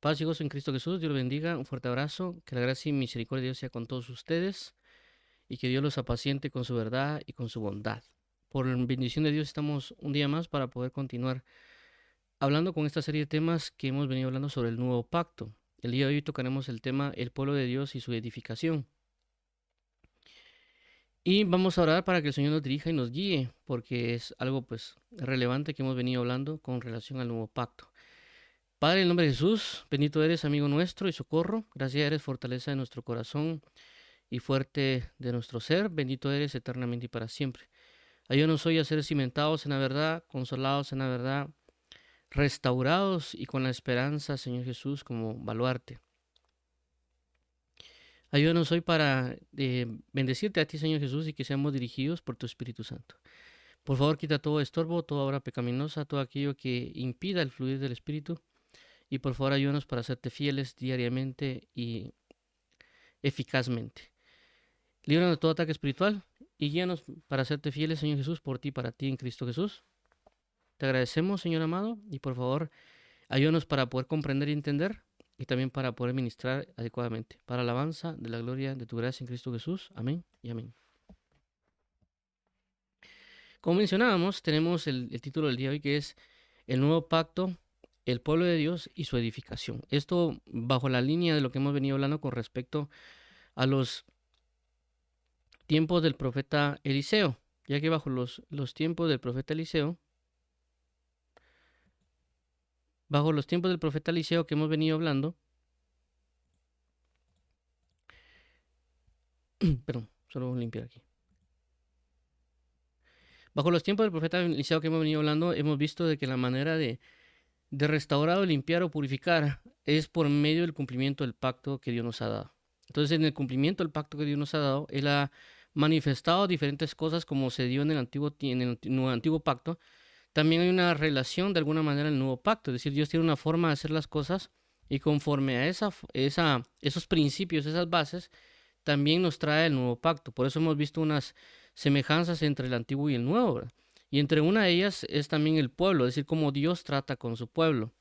Paz y gozo en Cristo Jesús. Dios los bendiga. Un fuerte abrazo. Que la gracia y misericordia de Dios sea con todos ustedes y que Dios los apaciente con su verdad y con su bondad. Por la bendición de Dios estamos un día más para poder continuar hablando con esta serie de temas que hemos venido hablando sobre el nuevo pacto. El día de hoy tocaremos el tema el pueblo de Dios y su edificación. Y vamos a orar para que el Señor nos dirija y nos guíe, porque es algo pues relevante que hemos venido hablando con relación al nuevo pacto. Padre, en el nombre de Jesús, bendito eres, amigo nuestro y socorro. Gracias eres, fortaleza de nuestro corazón y fuerte de nuestro ser. Bendito eres eternamente y para siempre. Ayúdanos hoy a ser cimentados en la verdad, consolados en la verdad, restaurados y con la esperanza, Señor Jesús, como baluarte. Ayúdanos hoy para bendecirte a ti, Señor Jesús, y que seamos dirigidos por tu Espíritu Santo. Por favor, quita todo estorbo, toda obra pecaminosa, todo aquello que impida el fluir del Espíritu. Y por favor, ayúdanos para serte fieles diariamente y eficazmente. Líbranos de todo ataque espiritual y guíanos para serte fieles, Señor Jesús, por ti, para ti en Cristo Jesús. Te agradecemos, Señor amado, y por favor, ayúdanos para poder comprender y entender y también para poder ministrar adecuadamente. Para alabanza de la gloria de tu gracia en Cristo Jesús. Amén y amén. Como mencionábamos, tenemos el título del día de hoy que es El nuevo pacto, el pueblo de Dios y su edificación. Esto bajo la línea de lo que hemos venido hablando con respecto a los tiempos del profeta Eliseo, ya que bajo los tiempos del profeta Eliseo, que hemos venido hablando, perdón, solo voy a limpiar aquí. Bajo los tiempos del profeta Eliseo que hemos venido hablando, hemos visto de que la manera de restaurar o limpiar o purificar es por medio del cumplimiento del pacto que Dios nos ha dado. Entonces, en el cumplimiento del pacto que Dios nos ha dado, Él ha manifestado diferentes cosas como se dio en el antiguo pacto. También hay una relación de alguna manera en el nuevo pacto, es decir, Dios tiene una forma de hacer las cosas y conforme a esos principios, esas bases, también nos trae el nuevo pacto. Por eso hemos visto unas semejanzas entre el antiguo y el nuevo, ¿verdad? Y entre una de ellas es también el pueblo, es decir, cómo Dios trata con su pueblo.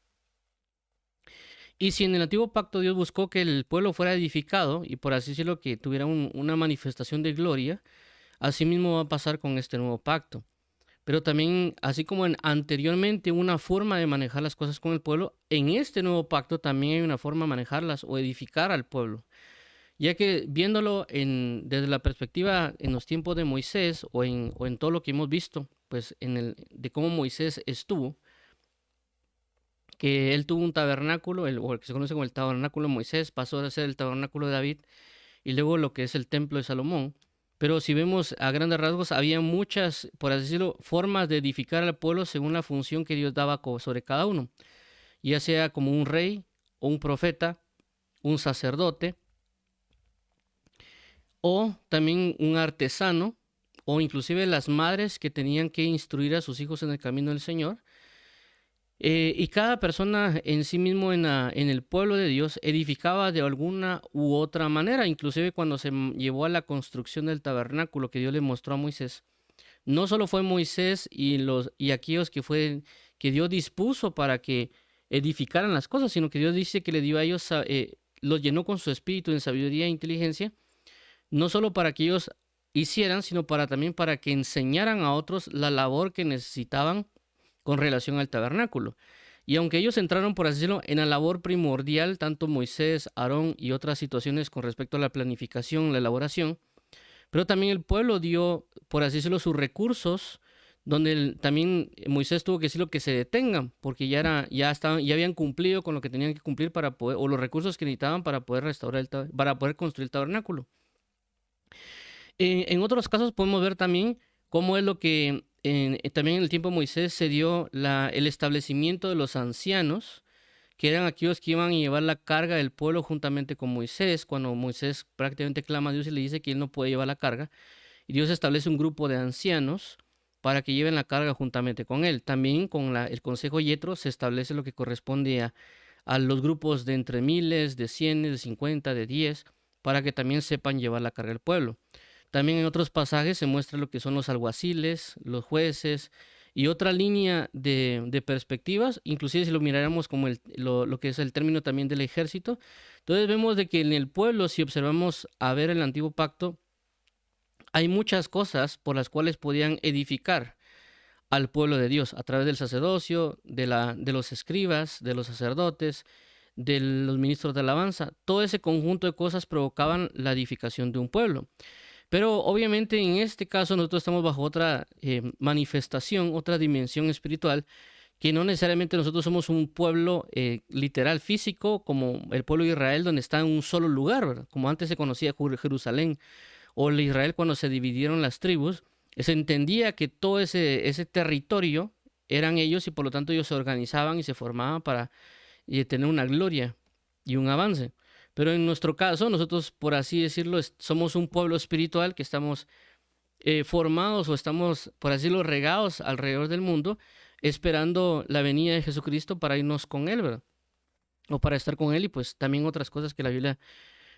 Y si en el antiguo pacto Dios buscó que el pueblo fuera edificado y por así decirlo que tuviera una manifestación de gloria, así mismo va a pasar con este nuevo pacto. Pero también, así como anteriormente una forma de manejar las cosas con el pueblo, en este nuevo pacto también hay una forma de manejarlas o edificar al pueblo. Ya que viéndolo desde la perspectiva en los tiempos de Moisés o en todo lo que hemos visto, pues de cómo Moisés estuvo, que él tuvo un tabernáculo, o el que se conoce como el tabernáculo de Moisés, pasó a ser el tabernáculo de David, y luego lo que es el templo de Salomón. Pero si vemos a grandes rasgos, había muchas, por así decirlo, formas de edificar al pueblo según la función que Dios daba sobre cada uno, ya sea como un rey, o un profeta, un sacerdote, o también un artesano, o inclusive las madres que tenían que instruir a sus hijos en el camino del Señor. Y cada persona en sí mismo en el pueblo de Dios edificaba de alguna u otra manera, inclusive cuando se llevó a la construcción del tabernáculo que Dios le mostró a Moisés. No solo fue Moisés y aquellos que Dios dispuso para que edificaran las cosas, sino que Dios dice que le dio a ellos, los llenó con su espíritu en sabiduría e inteligencia, no solo para que ellos hicieran, sino también para que enseñaran a otros la labor que necesitaban con relación al tabernáculo. Y aunque ellos entraron, por así decirlo, en la labor primordial, tanto Moisés, Aarón y otras situaciones con respecto a la planificación, la elaboración, pero también el pueblo dio, por así decirlo, sus recursos, donde también Moisés tuvo que decirlo que se detengan, porque ya habían cumplido con lo que tenían que cumplir para poder, o los recursos que necesitaban para poder para poder construir el tabernáculo. En otros casos podemos ver también cómo es lo que también en el tiempo de Moisés se dio el establecimiento de los ancianos, que eran aquellos que iban a llevar la carga del pueblo juntamente con Moisés, cuando Moisés prácticamente clama a Dios y le dice que él no puede llevar la carga, y Dios establece un grupo de ancianos para que lleven la carga juntamente con él. También con el consejo Yetro se establece lo que corresponde a los grupos de entre miles, de cienes, de 50, de 10, para que también sepan llevar la carga del pueblo. También en otros pasajes se muestra lo que son los alguaciles, los jueces, Y otra línea de perspectivas, inclusive si lo miráramos como lo que es el término también del ejército, entonces vemos de que en el pueblo, si observamos a ver el antiguo pacto, hay muchas cosas por las cuales podían edificar al pueblo de Dios a través del sacerdocio, de los escribas, de los sacerdotes, de los ministros de alabanza. Todo ese conjunto de cosas provocaban la edificación de un pueblo. Pero obviamente en este caso nosotros estamos bajo otra manifestación, otra dimensión espiritual, que no necesariamente nosotros somos un pueblo literal, físico, como el pueblo de Israel, donde está en un solo lugar, ¿verdad? Como antes se conocía Jerusalén, o el Israel cuando se dividieron las tribus, se entendía que todo ese territorio eran ellos y por lo tanto ellos se organizaban y se formaban para tener una gloria y un avance. Pero en nuestro caso, nosotros, por así decirlo, somos un pueblo espiritual que estamos formados o estamos, por así decirlo, regados alrededor del mundo, esperando la venida de Jesucristo para irnos con Él, ¿verdad? O para estar con Él y pues también otras cosas que la Biblia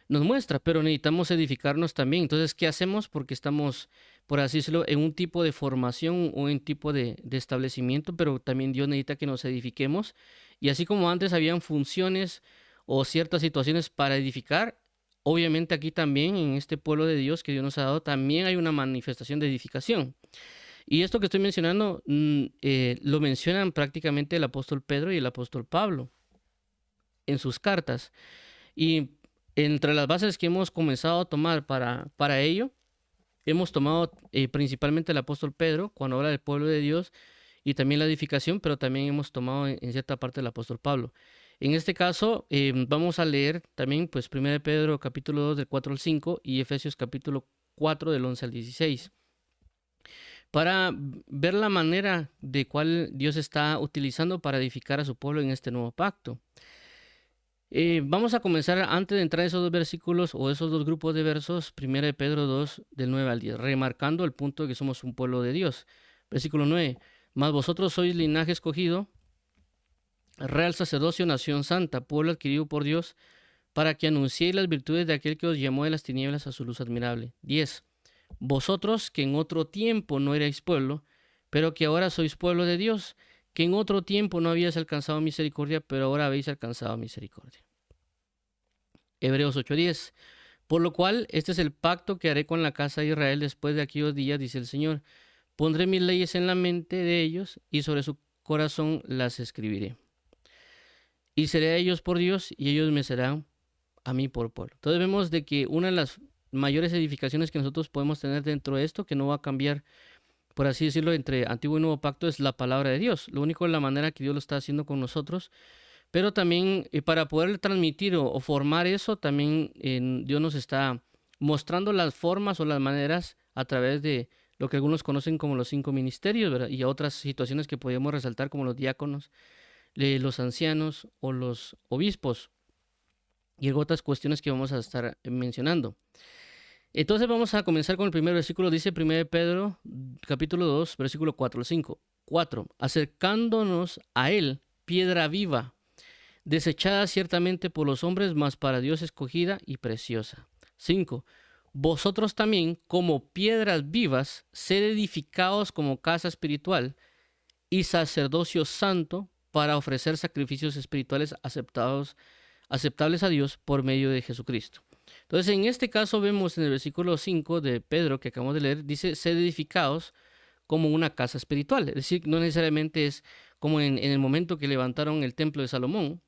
nos muestra, pero necesitamos edificarnos también. Entonces, ¿qué hacemos? Porque estamos, por así decirlo, en un tipo de formación o en tipo de establecimiento, pero también Dios necesita que nos edifiquemos. Y así como antes habían funciones o ciertas situaciones para edificar, obviamente aquí también, en este pueblo de Dios que Dios nos ha dado, también hay una manifestación de edificación. Y esto que estoy mencionando lo mencionan prácticamente el apóstol Pedro y el apóstol Pablo en sus cartas. Y entre las bases que hemos comenzado a tomar para ello, hemos tomado principalmente el apóstol Pedro, cuando habla del pueblo de Dios, y también la edificación, pero también hemos tomado en cierta parte el apóstol Pablo. En este caso, vamos a leer también, pues, 1 Pedro capítulo 2 del 4 al 5 y Efesios capítulo 4 del 11 al 16, para ver la manera de cuál Dios está utilizando para edificar a su pueblo en este nuevo pacto. Vamos a comenzar antes de entrar en esos dos versículos o esos dos grupos de versos, 1 Pedro 2 del 9 al 10, remarcando el punto de que somos un pueblo de Dios. Versículo 9, mas vosotros sois linaje escogido, real sacerdocio, nación santa, pueblo adquirido por Dios, para que anunciéis las virtudes de aquel que os llamó de las tinieblas a su luz admirable. 10, vosotros que en otro tiempo no erais pueblo, pero que ahora sois pueblo de Dios, que en otro tiempo no habíais alcanzado misericordia, pero ahora habéis alcanzado misericordia. Hebreos 8:10. Por lo cual, este es el pacto que haré con la casa de Israel después de aquellos días, dice el Señor. Pondré mis leyes en la mente de ellos y sobre su corazón las escribiré. Y seré a ellos por Dios y ellos me serán a mí por pueblo. Entonces vemos de que una de las mayores edificaciones que nosotros podemos tener dentro de esto, que no va a cambiar, por así decirlo, entre Antiguo y Nuevo Pacto, es la palabra de Dios. Lo único es la manera que Dios lo está haciendo con nosotros. Pero también para poder transmitir o formar eso, también Dios nos está mostrando las formas o las maneras a través de lo que algunos conocen como los 5 ministerios, ¿verdad? Y otras situaciones que podemos resaltar como los diáconos, los ancianos o los obispos y otras cuestiones que vamos a estar mencionando. Entonces vamos a comenzar con el primer versículo. Dice 1 Pedro capítulo 2, versículo 4 al 5. 4. Acercándonos a él, piedra viva, desechada ciertamente por los hombres, mas para Dios escogida y preciosa. 5. Vosotros también, como piedras vivas, sed edificados como casa espiritual y sacerdocio santo para ofrecer sacrificios espirituales aceptables a Dios por medio de Jesucristo. Entonces, en este caso vemos en el versículo 5 de Pedro que acabamos de leer, dice, sed edificados como una casa espiritual. Es decir, no necesariamente es como en el momento que levantaron el templo de Salomón,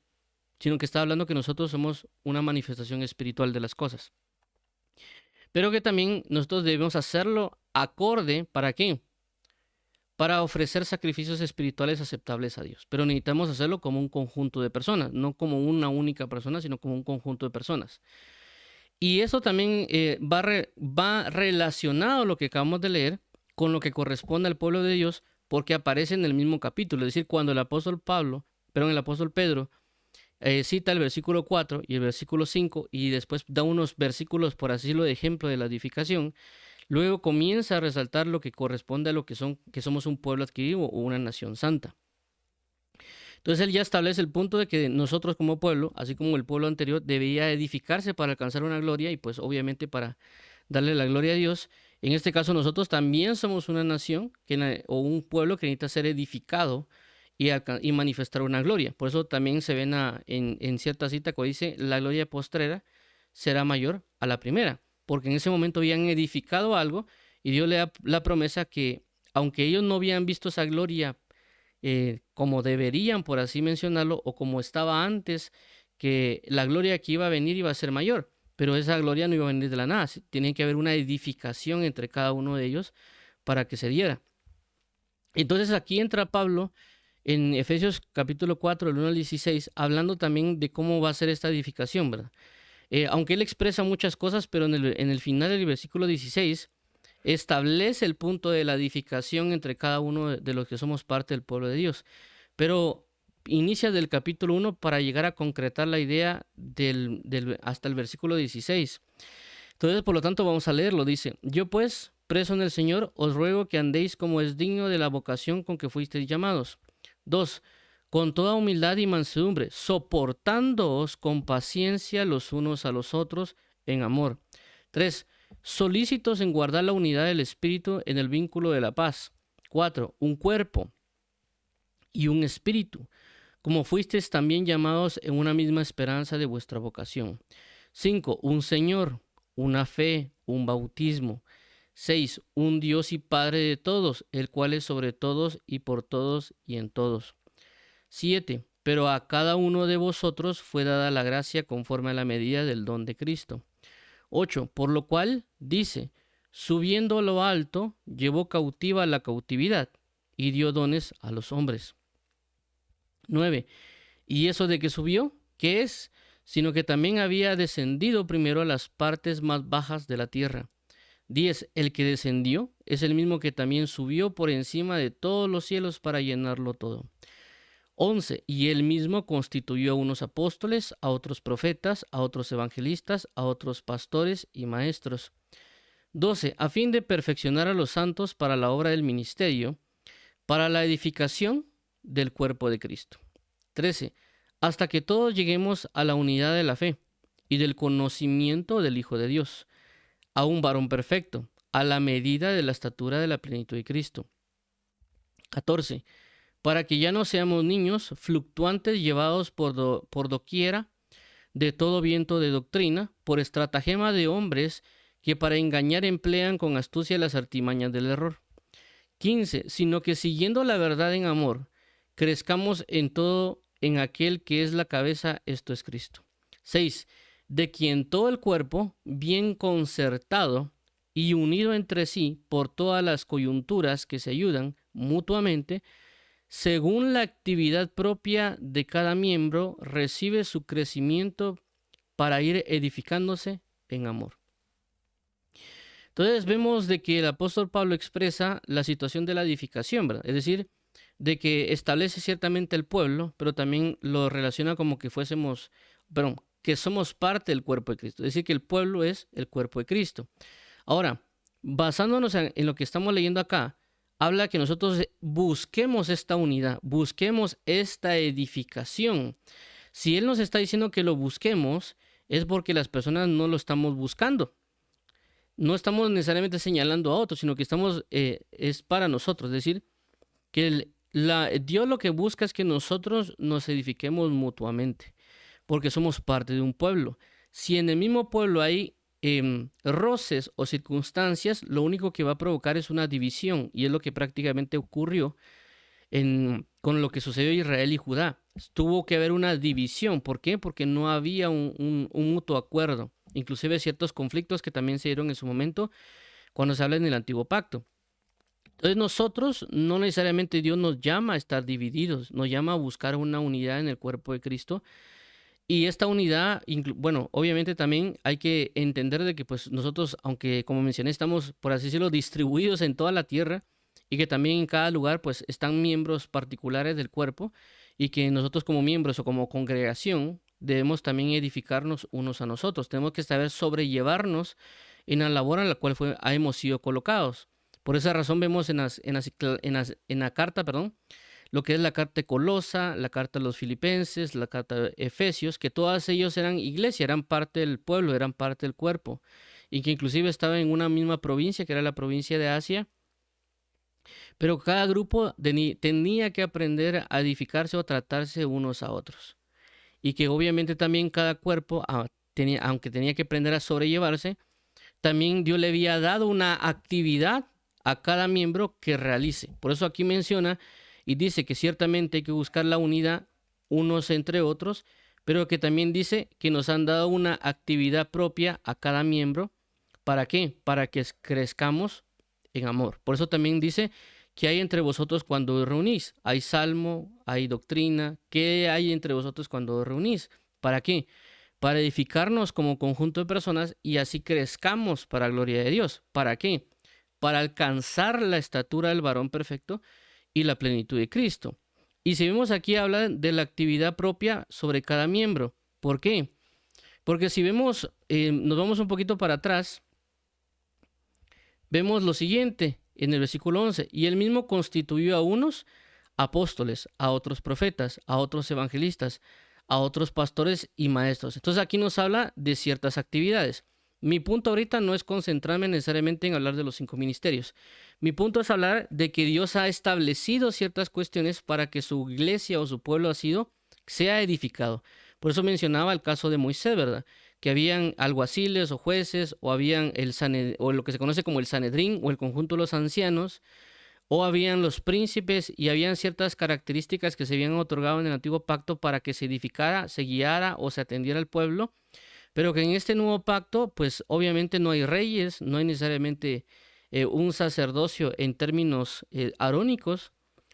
sino que está hablando que nosotros somos una manifestación espiritual de las cosas. Pero que también nosotros debemos hacerlo acorde, ¿para qué? Para ofrecer sacrificios espirituales aceptables a Dios. Pero necesitamos hacerlo como un conjunto de personas, no como una única persona, sino como un conjunto de personas. Y eso también va relacionado, lo que acabamos de leer, con lo que corresponde al pueblo de Dios, porque aparece en el mismo capítulo. Es decir, cuando el apóstol Pedro cita el versículo 4 y el versículo 5 y después da unos versículos, por así decirlo, de ejemplo de la edificación, luego comienza a resaltar lo que corresponde a lo que somos un pueblo adquirido o una nación santa. Entonces él ya establece el punto de que nosotros como pueblo, así como el pueblo anterior, debía edificarse para alcanzar una gloria y pues obviamente para darle la gloria a Dios. En este caso, nosotros también somos una nación o un pueblo que necesita ser edificado y manifestar una gloria. Por eso también se ven en cierta cita cuando dice, la gloria postrera será mayor a la primera, porque en ese momento habían edificado algo y Dios le da la promesa que, aunque ellos no habían visto esa gloria como deberían, por así mencionarlo, o como estaba antes, que la gloria que iba a venir iba a ser mayor, pero esa gloria no iba a venir de la nada. Tiene que haber una edificación entre cada uno de ellos para que se diera. Entonces aquí entra Pablo en Efesios capítulo 4, del 1 al 16, hablando también de cómo va a ser esta edificación, ¿verdad? Aunque él expresa muchas cosas, pero en el final del versículo 16 establece el punto de la edificación entre cada uno de los que somos parte del pueblo de Dios. Pero inicia del capítulo 1 para llegar a concretar la idea hasta el versículo 16. Entonces, por lo tanto, vamos a leerlo. Dice, yo pues, preso en el Señor, os ruego que andéis como es digno de la vocación con que fuisteis llamados. 2. Con toda humildad y mansedumbre, soportándoos con paciencia los unos a los otros en amor. 3. Solícitos en guardar la unidad del Espíritu en el vínculo de la paz. 4. Un cuerpo y un espíritu, como fuisteis también llamados en una misma esperanza de vuestra vocación. 5. Un Señor, una fe, un bautismo. 6. Un Dios y Padre de todos, el cual es sobre todos y por todos y en todos. 7. Pero a cada uno de vosotros fue dada la gracia conforme a la medida del don de Cristo. 8. Por lo cual dice, subiendo a lo alto, llevó cautiva la cautividad y dio dones a los hombres. 9. ¿Y eso de que subió? ¿Qué es? Sino que también había descendido primero a las partes más bajas de la tierra. 10. El que descendió es el mismo que también subió por encima de todos los cielos para llenarlo todo. 11. Y él mismo constituyó a unos apóstoles, a otros profetas, a otros evangelistas, a otros pastores y maestros. 12. A fin de perfeccionar a los santos para la obra del ministerio, para la edificación del cuerpo de Cristo. 13. Hasta que todos lleguemos a la unidad de la fe y del conocimiento del Hijo de Dios, a un varón perfecto, a la medida de la estatura de la plenitud de Cristo. 14. Para que ya no seamos niños fluctuantes llevados por doquiera de todo viento de doctrina, por estratagema de hombres que para engañar emplean con astucia las artimañas del error. 15. Sino que siguiendo la verdad en amor, crezcamos en todo en aquel que es la cabeza, esto es Cristo. 6. De quien todo el cuerpo, bien concertado y unido entre sí por todas las coyunturas que se ayudan mutuamente, según la actividad propia de cada miembro, recibe su crecimiento para ir edificándose en amor. Entonces vemos de que el apóstol Pablo expresa la situación de la edificación, ¿verdad? Es decir, de que establece ciertamente el pueblo, pero también lo relaciona como que que somos parte del cuerpo de Cristo. Es decir, que el pueblo es el cuerpo de Cristo. Ahora, basándonos en lo que estamos leyendo acá, habla que nosotros busquemos esta unidad, busquemos esta edificación. Si Él nos está diciendo que lo busquemos, es porque las personas no lo estamos buscando. No estamos necesariamente señalando a otros, sino que es para nosotros. Es decir, que Dios lo que busca es que nosotros nos edifiquemos mutuamente, porque somos parte de un pueblo. Si en el mismo pueblo hay roces o circunstancias, lo único que va a provocar es una división, y es lo que prácticamente ocurrió con lo que sucedió en Israel y Judá. Tuvo que haber una división. ¿Por qué? Porque no había un mutuo acuerdo. Inclusive ciertos conflictos que también se dieron en su momento cuando se habla en el Antiguo Pacto. Entonces nosotros, no necesariamente Dios nos llama a estar divididos, nos llama a buscar una unidad en el cuerpo de Cristo. Y esta unidad, obviamente también hay que entender de que pues nosotros, aunque como mencioné, estamos, por así decirlo, distribuidos en toda la tierra y que también en cada lugar pues están miembros particulares del cuerpo y que nosotros como miembros o como congregación debemos también edificarnos unos a nosotros. Tenemos que saber sobrellevarnos en la labor en la cual hemos sido colocados. Por esa razón vemos en la carta, lo que es la carta de Colosa, la carta de los Filipenses, la carta de Efesios, que todas ellos eran iglesia, eran parte del pueblo, eran parte del cuerpo. y que inclusive estaba en una misma provincia, que era la provincia de Asia, pero cada grupo tenía que aprender a edificarse o tratarse unos a otros. Y que obviamente también cada cuerpo, aunque tenía que aprender a sobrellevarse, también Dios le había dado una actividad a cada miembro que realice. Por eso aquí menciona y dice que ciertamente hay que buscar la unidad unos entre otros, pero que también dice que nos han dado una actividad propia a cada miembro. ¿Para qué? Para que crezcamos en amor. Por eso también dice que hay entre vosotros cuando os reunís. Hay salmo, hay doctrina. ¿Qué hay entre vosotros cuando os reunís? ¿Para qué? Para edificarnos como conjunto de personas y así crezcamos para gloria de Dios. ¿Para qué? Para alcanzar la estatura del varón perfecto y la plenitud de Cristo. Y si vemos aquí, habla de la actividad propia sobre cada miembro. ¿Por qué? Porque si vemos, nos vamos un poquito para atrás, vemos lo siguiente en el versículo 11. Y él mismo constituyó a unos apóstoles, a otros profetas, a otros evangelistas, a otros pastores y maestros. Entonces aquí nos habla de ciertas actividades. Mi punto ahorita no es concentrarme necesariamente en hablar de los 5 ministerios. Mi punto es hablar de que Dios ha establecido ciertas cuestiones para que su iglesia o su pueblo sea edificado. Por eso mencionaba el caso de Moisés, ¿verdad? Que habían alguaciles o jueces, o habían o lo que se conoce como el Sanedrín o el conjunto de los ancianos, o habían los príncipes y habían ciertas características que se habían otorgado en el antiguo pacto para que se edificara, se guiara o se atendiera al pueblo, pero que en este nuevo pacto, pues obviamente no hay reyes, no hay necesariamente un sacerdocio en términos arónicos,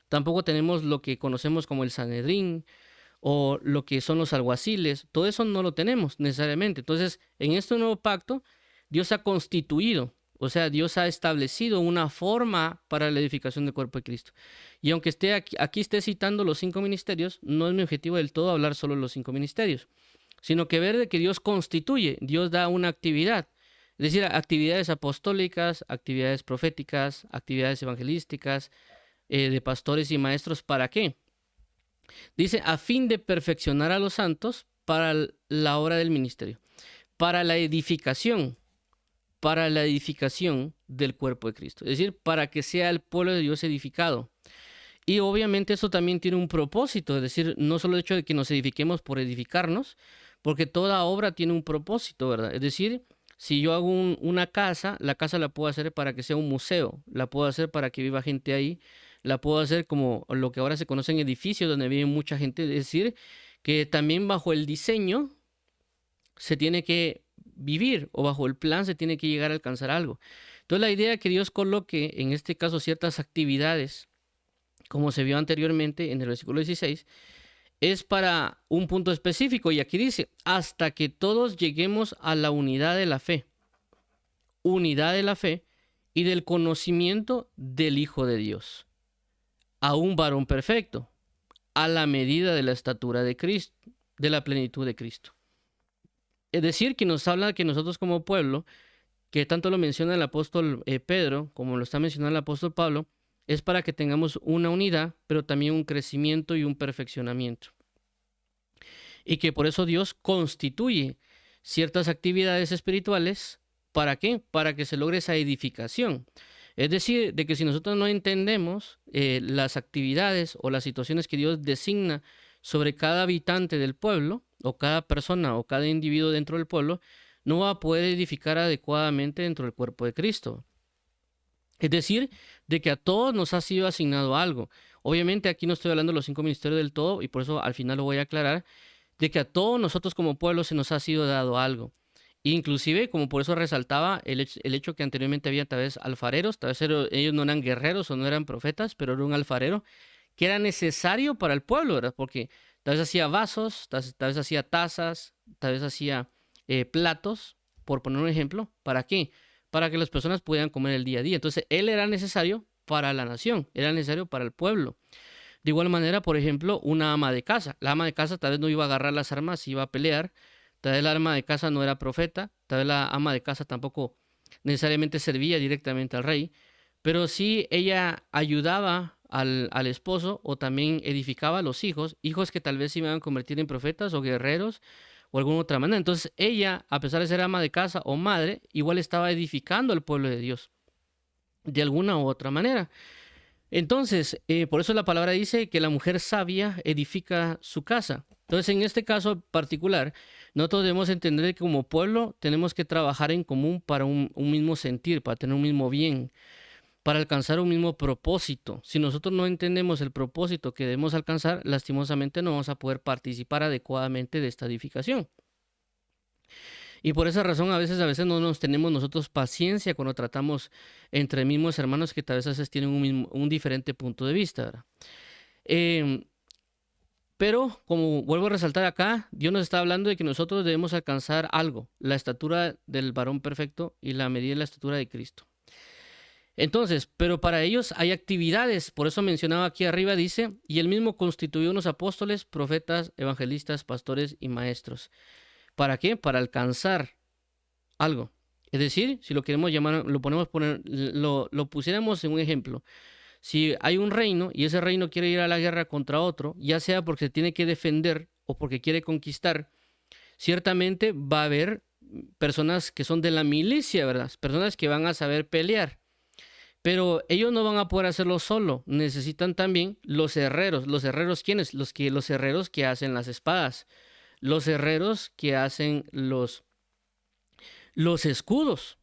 tampoco tenemos lo que conocemos como el Sanedrín o lo que son los alguaciles, todo eso no lo tenemos necesariamente. Entonces, en este nuevo pacto, Dios ha constituido, o sea, Dios ha establecido una forma para la edificación del cuerpo de Cristo. Y aunque esté aquí esté citando los 5 ministerios, no es mi objetivo del todo hablar solo de los 5 ministerios, sino que ver de que Dios constituye, Dios da una actividad, es decir, actividades apostólicas, actividades proféticas, actividades evangelísticas, de pastores y maestros. ¿Para qué? Dice, a fin de perfeccionar a los santos para la obra del ministerio, para la edificación del cuerpo de Cristo, es decir, para que sea el pueblo de Dios edificado. Y obviamente eso también tiene un propósito, es decir, no solo el hecho de que nos edifiquemos por edificarnos, porque toda obra tiene un propósito, ¿verdad? Es decir, si yo hago una casa, la casa la puedo hacer para que sea un museo, la puedo hacer para que viva gente ahí, la puedo hacer como lo que ahora se conoce en edificios donde vive mucha gente, es decir, que también bajo el diseño se tiene que vivir o bajo el plan se tiene que llegar a alcanzar algo. Entonces la idea que Dios coloque, en este caso ciertas actividades, como se vio anteriormente en el versículo 16, es para un punto específico. Y aquí dice, hasta que todos lleguemos a la unidad de la fe y del conocimiento del Hijo de Dios, a un varón perfecto, a la medida de la estatura de Cristo, de la plenitud de Cristo. Es decir, que nos habla que nosotros como pueblo, que tanto lo menciona el apóstol Pedro, como lo está mencionando el apóstol Pablo, es para que tengamos una unidad, pero también un crecimiento y un perfeccionamiento. Y que por eso Dios constituye ciertas actividades espirituales. ¿Para qué? Para que se logre esa edificación. Es decir, de que si nosotros no entendemos las actividades o las situaciones que Dios designa sobre cada habitante del pueblo, o cada persona o cada individuo dentro del pueblo, no va a poder edificar adecuadamente dentro del cuerpo de Cristo. Es decir, de que a todos nos ha sido asignado algo. Obviamente aquí no estoy hablando de los 5 ministerios del todo, y por eso al final lo voy a aclarar, de que a todos nosotros como pueblo se nos ha sido dado algo. Inclusive, como por eso resaltaba el hecho que anteriormente había tal vez alfareros, tal vez ellos no eran guerreros o no eran profetas, pero era un alfarero que era necesario para el pueblo, ¿verdad? Porque tal vez hacía vasos, tal vez hacía tazas, tal vez hacía platos, por poner un ejemplo. ¿Para qué? Para que las personas pudieran comer el día a día. Entonces, él era necesario para la nación, era necesario para el pueblo. De igual manera, por ejemplo, una ama de casa. La ama de casa tal vez no iba a agarrar las armas, iba a pelear. Tal vez la ama de casa no era profeta. Tal vez la ama de casa tampoco necesariamente servía directamente al rey. Pero sí ella ayudaba al esposo, o también edificaba a los hijos que tal vez se iban a convertir en profetas o guerreros o alguna otra manera. Entonces ella, a pesar de ser ama de casa o madre, igual estaba edificando al pueblo de Dios de alguna u otra manera. Entonces, por eso la palabra dice que la mujer sabia edifica su casa. Entonces, en este caso particular, nosotros debemos entender que como pueblo tenemos que trabajar en común para un mismo sentir, para tener un mismo bien, para alcanzar un mismo propósito. Si nosotros no entendemos el propósito que debemos alcanzar, lastimosamente no vamos a poder participar adecuadamente de esta edificación. Y por esa razón a veces no nos tenemos nosotros paciencia cuando tratamos entre mismos hermanos que tal vez a veces tienen un diferente punto de vista, ¿verdad? Pero como vuelvo a resaltar acá, Dios nos está hablando de que nosotros debemos alcanzar algo, la estatura del varón perfecto y la medida de la estatura de Cristo. Entonces, pero para ellos hay actividades, por eso mencionaba aquí arriba, dice, y él mismo constituyó unos apóstoles, profetas, evangelistas, pastores y maestros. ¿Para qué? Para alcanzar algo. Es decir, si lo queremos llamar, lo pusiéramos en un ejemplo. Si hay un reino y ese reino quiere ir a la guerra contra otro, ya sea porque se tiene que defender o porque quiere conquistar, ciertamente va a haber personas que son de la milicia, ¿verdad? Personas que van a saber pelear. Pero ellos no van a poder hacerlo solo. Necesitan también los herreros. ¿Los herreros quiénes? Los herreros que hacen las espadas. Los herreros que hacen los escudos.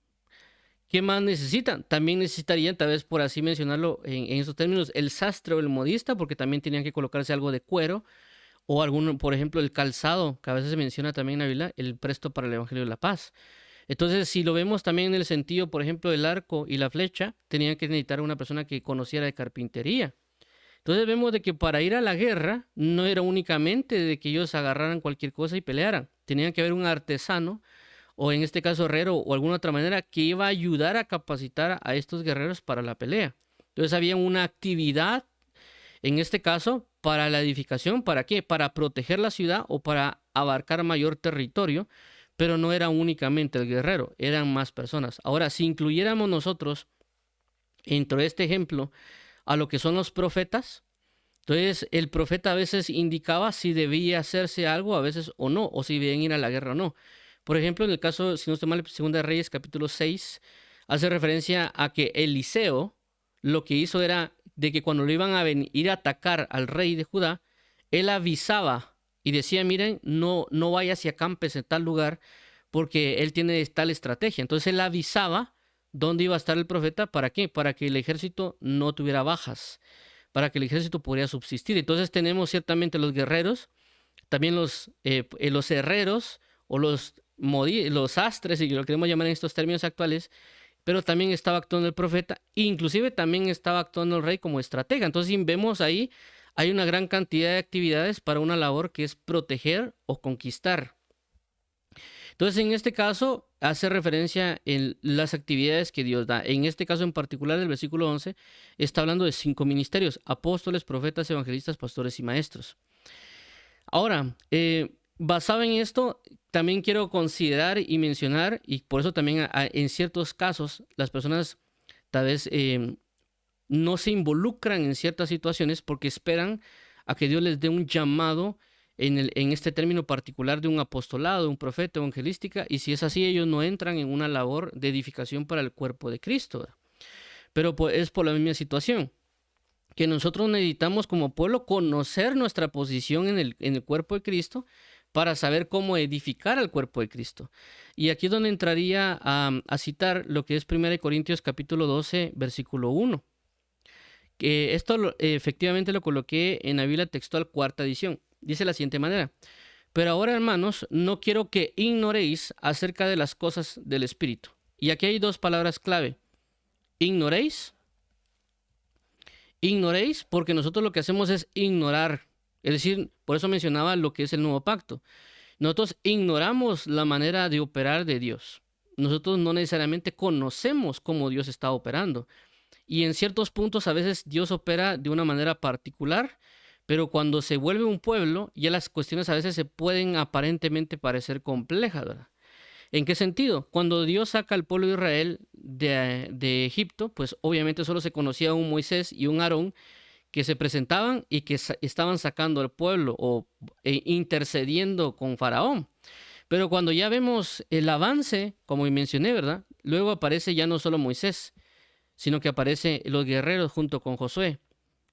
¿Qué más necesitan? También necesitarían, tal vez por así mencionarlo en esos términos, el sastre o el modista, porque también tenían que colocarse algo de cuero, o alguno, por ejemplo, el calzado, que a veces se menciona también en la Biblia, el presto para el Evangelio de la Paz. Entonces, si lo vemos también en el sentido, por ejemplo, del arco y la flecha, tenían que necesitar una persona que conociera de carpintería. Entonces vemos de que para ir a la guerra no era únicamente de que ellos agarraran cualquier cosa y pelearan. Tenían que haber un artesano, o en este caso herrero, o alguna otra manera, que iba a ayudar a capacitar a estos guerreros para la pelea. Entonces había una actividad, en este caso, para la edificación. ¿Para qué? Para proteger la ciudad o para abarcar mayor territorio, pero no era únicamente el guerrero, eran más personas. Ahora, si incluyéramos nosotros, dentro de este ejemplo, a lo que son los profetas, entonces el profeta a veces indicaba si debía hacerse algo a veces o no, o si debían ir a la guerra o no. Por ejemplo, en el caso, si no estoy mal, 2 Reyes capítulo 6, hace referencia a que Eliseo lo que hizo era de que cuando lo iban a ir a atacar al rey de Judá, él avisaba y decía, miren, no vayas y acampes en tal lugar porque él tiene tal estrategia. Entonces él avisaba dónde iba a estar el profeta. ¿Para qué? Para que el ejército no tuviera bajas, para que el ejército pudiera subsistir. Entonces tenemos ciertamente los guerreros, también los herreros o los astres, si lo queremos llamar en estos términos actuales, pero también estaba actuando el profeta, inclusive también estaba actuando el rey como estratega. Entonces vemos ahí, hay una gran cantidad de actividades para una labor que es proteger o conquistar. Entonces, en este caso, hace referencia en las actividades que Dios da. En este caso en particular, el versículo 11, está hablando de 5 ministerios: apóstoles, profetas, evangelistas, pastores y maestros. Ahora, basado en esto, también quiero considerar y mencionar, y por eso también en ciertos casos las personas tal vez no se involucran en ciertas situaciones porque esperan a que Dios les dé un llamado en este término particular de un apostolado, de un profeta, evangelística, y si es así, ellos no entran en una labor de edificación para el cuerpo de Cristo. Pero pues, es por la misma situación, que nosotros necesitamos como pueblo conocer nuestra posición en el cuerpo de Cristo para saber cómo edificar al cuerpo de Cristo. Y aquí es donde entraría a citar lo que es 1 Corintios capítulo 12, versículo 1. Que esto efectivamente lo coloqué en la Biblia textual cuarta edición. Dice de la siguiente manera: pero ahora, hermanos, no quiero que ignoréis acerca de las cosas del Espíritu. Y aquí hay 2 palabras clave. Ignoréis. Ignoréis, porque nosotros lo que hacemos es ignorar. Es decir, por eso mencionaba lo que es el nuevo pacto. Nosotros ignoramos la manera de operar de Dios. Nosotros no necesariamente conocemos cómo Dios está operando. Y en ciertos puntos a veces Dios opera de una manera particular, pero cuando se vuelve un pueblo, ya las cuestiones a veces se pueden aparentemente parecer complejas, ¿verdad? ¿En qué sentido? Cuando Dios saca al pueblo de Israel de Egipto, pues obviamente solo se conocía un Moisés y un Aarón que se presentaban y que estaban sacando al pueblo o intercediendo con Faraón. Pero cuando ya vemos el avance, como mencioné, ¿verdad? Luego aparece ya no solo Moisés, sino que aparecen los guerreros junto con Josué.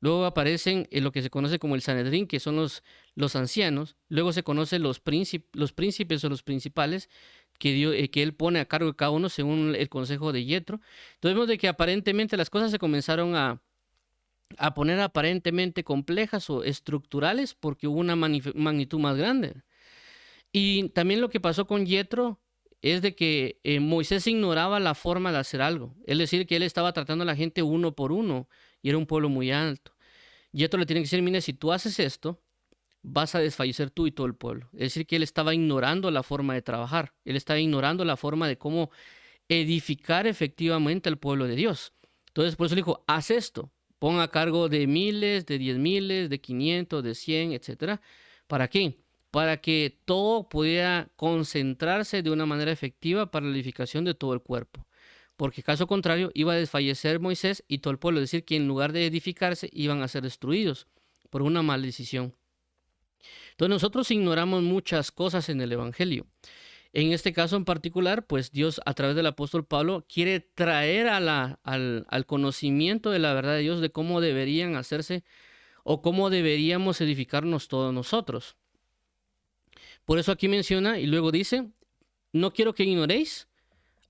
Luego aparecen lo que se conoce como el Sanedrín, que son los ancianos. Luego se conocen los príncipes o los principales que él pone a cargo de cada uno según el consejo de Yetro. Entonces vemos de que aparentemente las cosas se comenzaron a poner aparentemente complejas o estructurales porque hubo una magnitud más grande. Y también lo que pasó con Yetro es de que Moisés ignoraba la forma de hacer algo. Es decir, que él estaba tratando a la gente uno por uno y era un pueblo muy alto. Yetro le tiene que decir, mire, si tú haces esto, vas a desfallecer tú y todo el pueblo. Es decir, que él estaba ignorando la forma de trabajar. Él estaba ignorando la forma de cómo edificar efectivamente al pueblo de Dios. Entonces, por eso le dijo, haz esto. Pon a cargo de miles, de 10,000, de 500, de 100, etcétera. ¿Para qué? Para que todo pudiera concentrarse de una manera efectiva para la edificación de todo el cuerpo. Porque caso contrario, iba a desfallecer Moisés y todo el pueblo. Es decir, que en lugar de edificarse, iban a ser destruidos por una mala decisión. Entonces nosotros ignoramos muchas cosas en el Evangelio. En este caso en particular, pues Dios a través del apóstol Pablo quiere traer al conocimiento de la verdad de Dios de cómo deberían hacerse o cómo deberíamos edificarnos todos nosotros. Por eso aquí menciona y luego dice, no quiero que ignoréis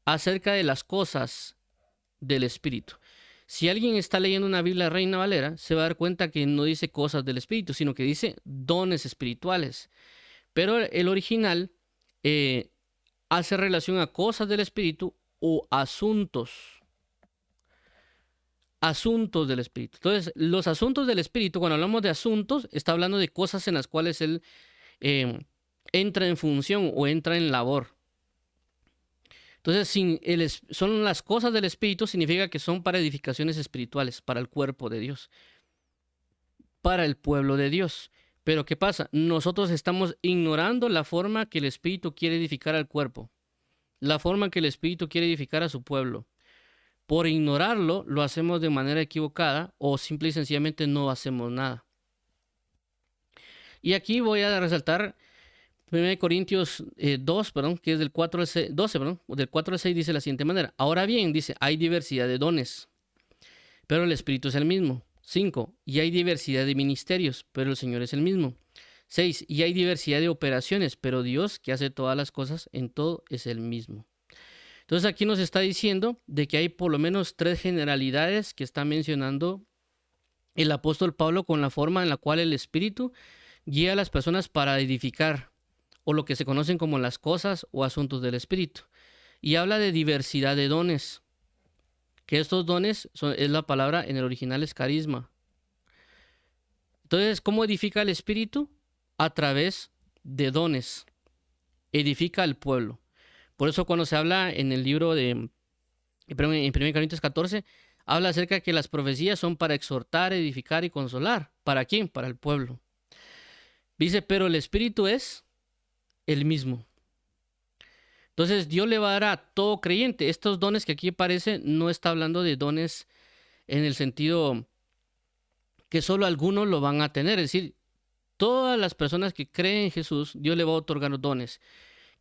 acerca de las cosas del Espíritu. Si alguien está leyendo una Biblia Reina Valera, se va a dar cuenta que no dice cosas del Espíritu, sino que dice dones espirituales. Pero el original hace relación a cosas del Espíritu o asuntos. Asuntos del Espíritu. Entonces, los asuntos del Espíritu, cuando hablamos de asuntos, está hablando de cosas en las cuales él entra en función o entra en labor. Entonces, son las cosas del Espíritu, significa que son para edificaciones espirituales, para el cuerpo de Dios, para el pueblo de Dios. Pero ¿qué pasa? Nosotros estamos ignorando la forma que el Espíritu quiere edificar al cuerpo, la forma que el Espíritu quiere edificar a su pueblo. Por ignorarlo, lo hacemos de manera equivocada o simple y sencillamente no hacemos nada. Y aquí voy a resaltar 1 Corintios 2, que es del 4 al 6, 12, del 4 al 6 dice de la siguiente manera. Ahora bien, dice, hay diversidad de dones, pero el Espíritu es el mismo. 5, y hay diversidad de ministerios, pero el Señor es el mismo. 6, y hay diversidad de operaciones, pero Dios, que hace todas las cosas, en todo es el mismo. Entonces aquí nos está diciendo de que hay por lo menos 3 generalidades que está mencionando el apóstol Pablo con la forma en la cual el Espíritu guía a las personas para edificar, o lo que se conocen como las cosas o asuntos del Espíritu. Y habla de diversidad de dones, que estos dones es la palabra en el original es carisma. Entonces, ¿cómo edifica el Espíritu? A través de dones. Edifica al pueblo. Por eso cuando se habla en el libro en 1 Corintios 14, habla acerca de que las profecías son para exhortar, edificar y consolar. ¿Para quién? Para el pueblo. Dice, pero el Espíritu es el mismo. Entonces Dios le va a dar a todo creyente. Estos dones que aquí aparecen no está hablando de dones en el sentido que solo algunos lo van a tener. Es decir, todas las personas que creen en Jesús, Dios le va a otorgar dones.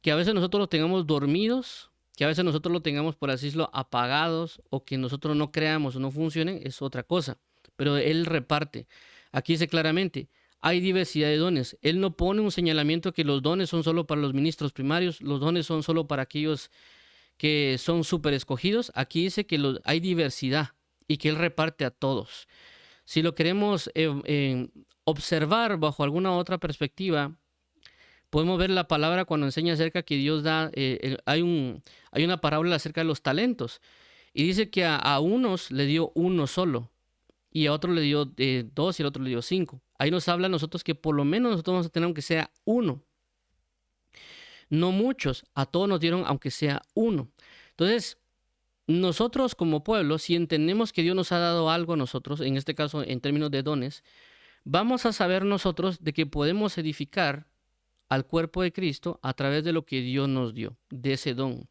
Que a veces nosotros los tengamos dormidos, que a veces nosotros lo tengamos, por así decirlo, apagados, o que nosotros no creamos o no funcionen, es otra cosa. Pero Él reparte. Aquí dice claramente, hay diversidad de dones. Él no pone un señalamiento que los dones son solo para los ministros primarios, los dones son solo para aquellos que son súper escogidos. Aquí dice que hay diversidad y que Él reparte a todos. Si lo queremos observar bajo alguna otra perspectiva, podemos ver la palabra cuando enseña acerca que Dios da, hay una parábola acerca de los talentos. Y dice que a unos le dio uno solo, y a otro le dio 2 y al otro le dio 5. Ahí nos habla a nosotros que por lo menos nosotros vamos a tener aunque sea uno. No muchos, a todos nos dieron aunque sea uno. Entonces, nosotros como pueblo, si entendemos que Dios nos ha dado algo a nosotros, en este caso en términos de dones, vamos a saber nosotros de que podemos edificar al cuerpo de Cristo a través de lo que Dios nos dio, de ese don.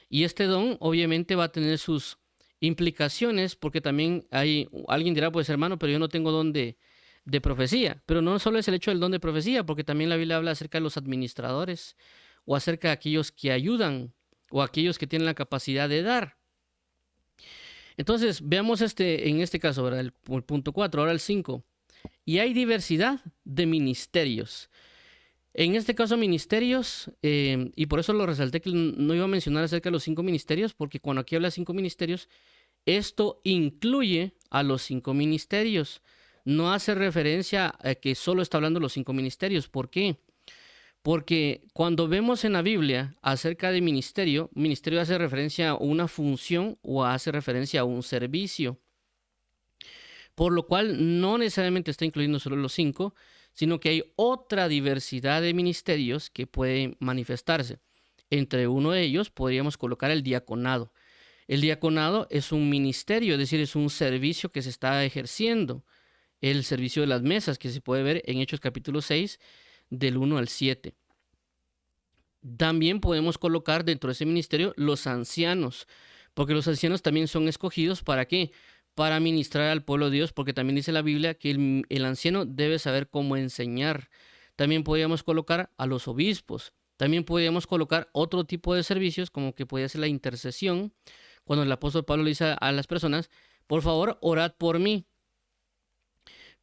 Y este don obviamente va a tener sus implicaciones, porque también alguien dirá, pues hermano, pero yo no tengo don de profecía. Pero no solo es el hecho del don de profecía, porque también la Biblia habla acerca de los administradores o acerca de aquellos que ayudan o aquellos que tienen la capacidad de dar. Entonces, veamos en este caso, ¿verdad? El punto 4, ahora el 5. Y hay diversidad de ministerios. En este caso, ministerios, y por eso lo resalté que no iba a mencionar acerca de los 5 ministerios, porque cuando aquí habla de 5 ministerios, esto incluye a los 5 ministerios. No hace referencia a que solo está hablando de los 5 ministerios. ¿Por qué? Porque cuando vemos en la Biblia acerca de ministerio, ministerio hace referencia a una función o hace referencia a un servicio. Por lo cual no necesariamente está incluyendo solo los 5, sino que hay otra diversidad de ministerios que pueden manifestarse. Entre uno de ellos podríamos colocar el diaconado. El diaconado es un ministerio, es decir, es un servicio que se está ejerciendo. El servicio de las mesas que se puede ver en Hechos capítulo 6, del 1 al 7. También podemos colocar dentro de ese ministerio los ancianos, porque los ancianos también son escogidos ¿para qué? Para ministrar al pueblo de Dios, porque también dice la Biblia que el anciano debe saber cómo enseñar. También podríamos colocar a los obispos. También podríamos colocar otro tipo de servicios, como que podría ser la intercesión, cuando el apóstol Pablo le dice a las personas, por favor, orad por mí,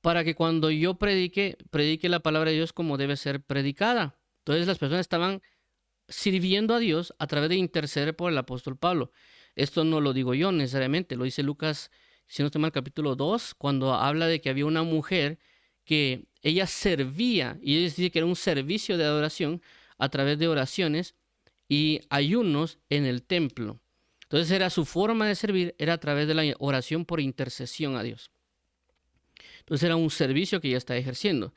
para que cuando yo predique la palabra de Dios como debe ser predicada. Entonces las personas estaban sirviendo a Dios a través de interceder por el apóstol Pablo. Esto no lo digo yo necesariamente, lo dice Lucas, si no estoy mal, capítulo 2, cuando habla de que había una mujer que ella servía, y dice que era un servicio de adoración a través de oraciones y ayunos en el templo. Entonces era su forma de servir, era a través de la oración por intercesión a Dios. Entonces era un servicio que ella está ejerciendo.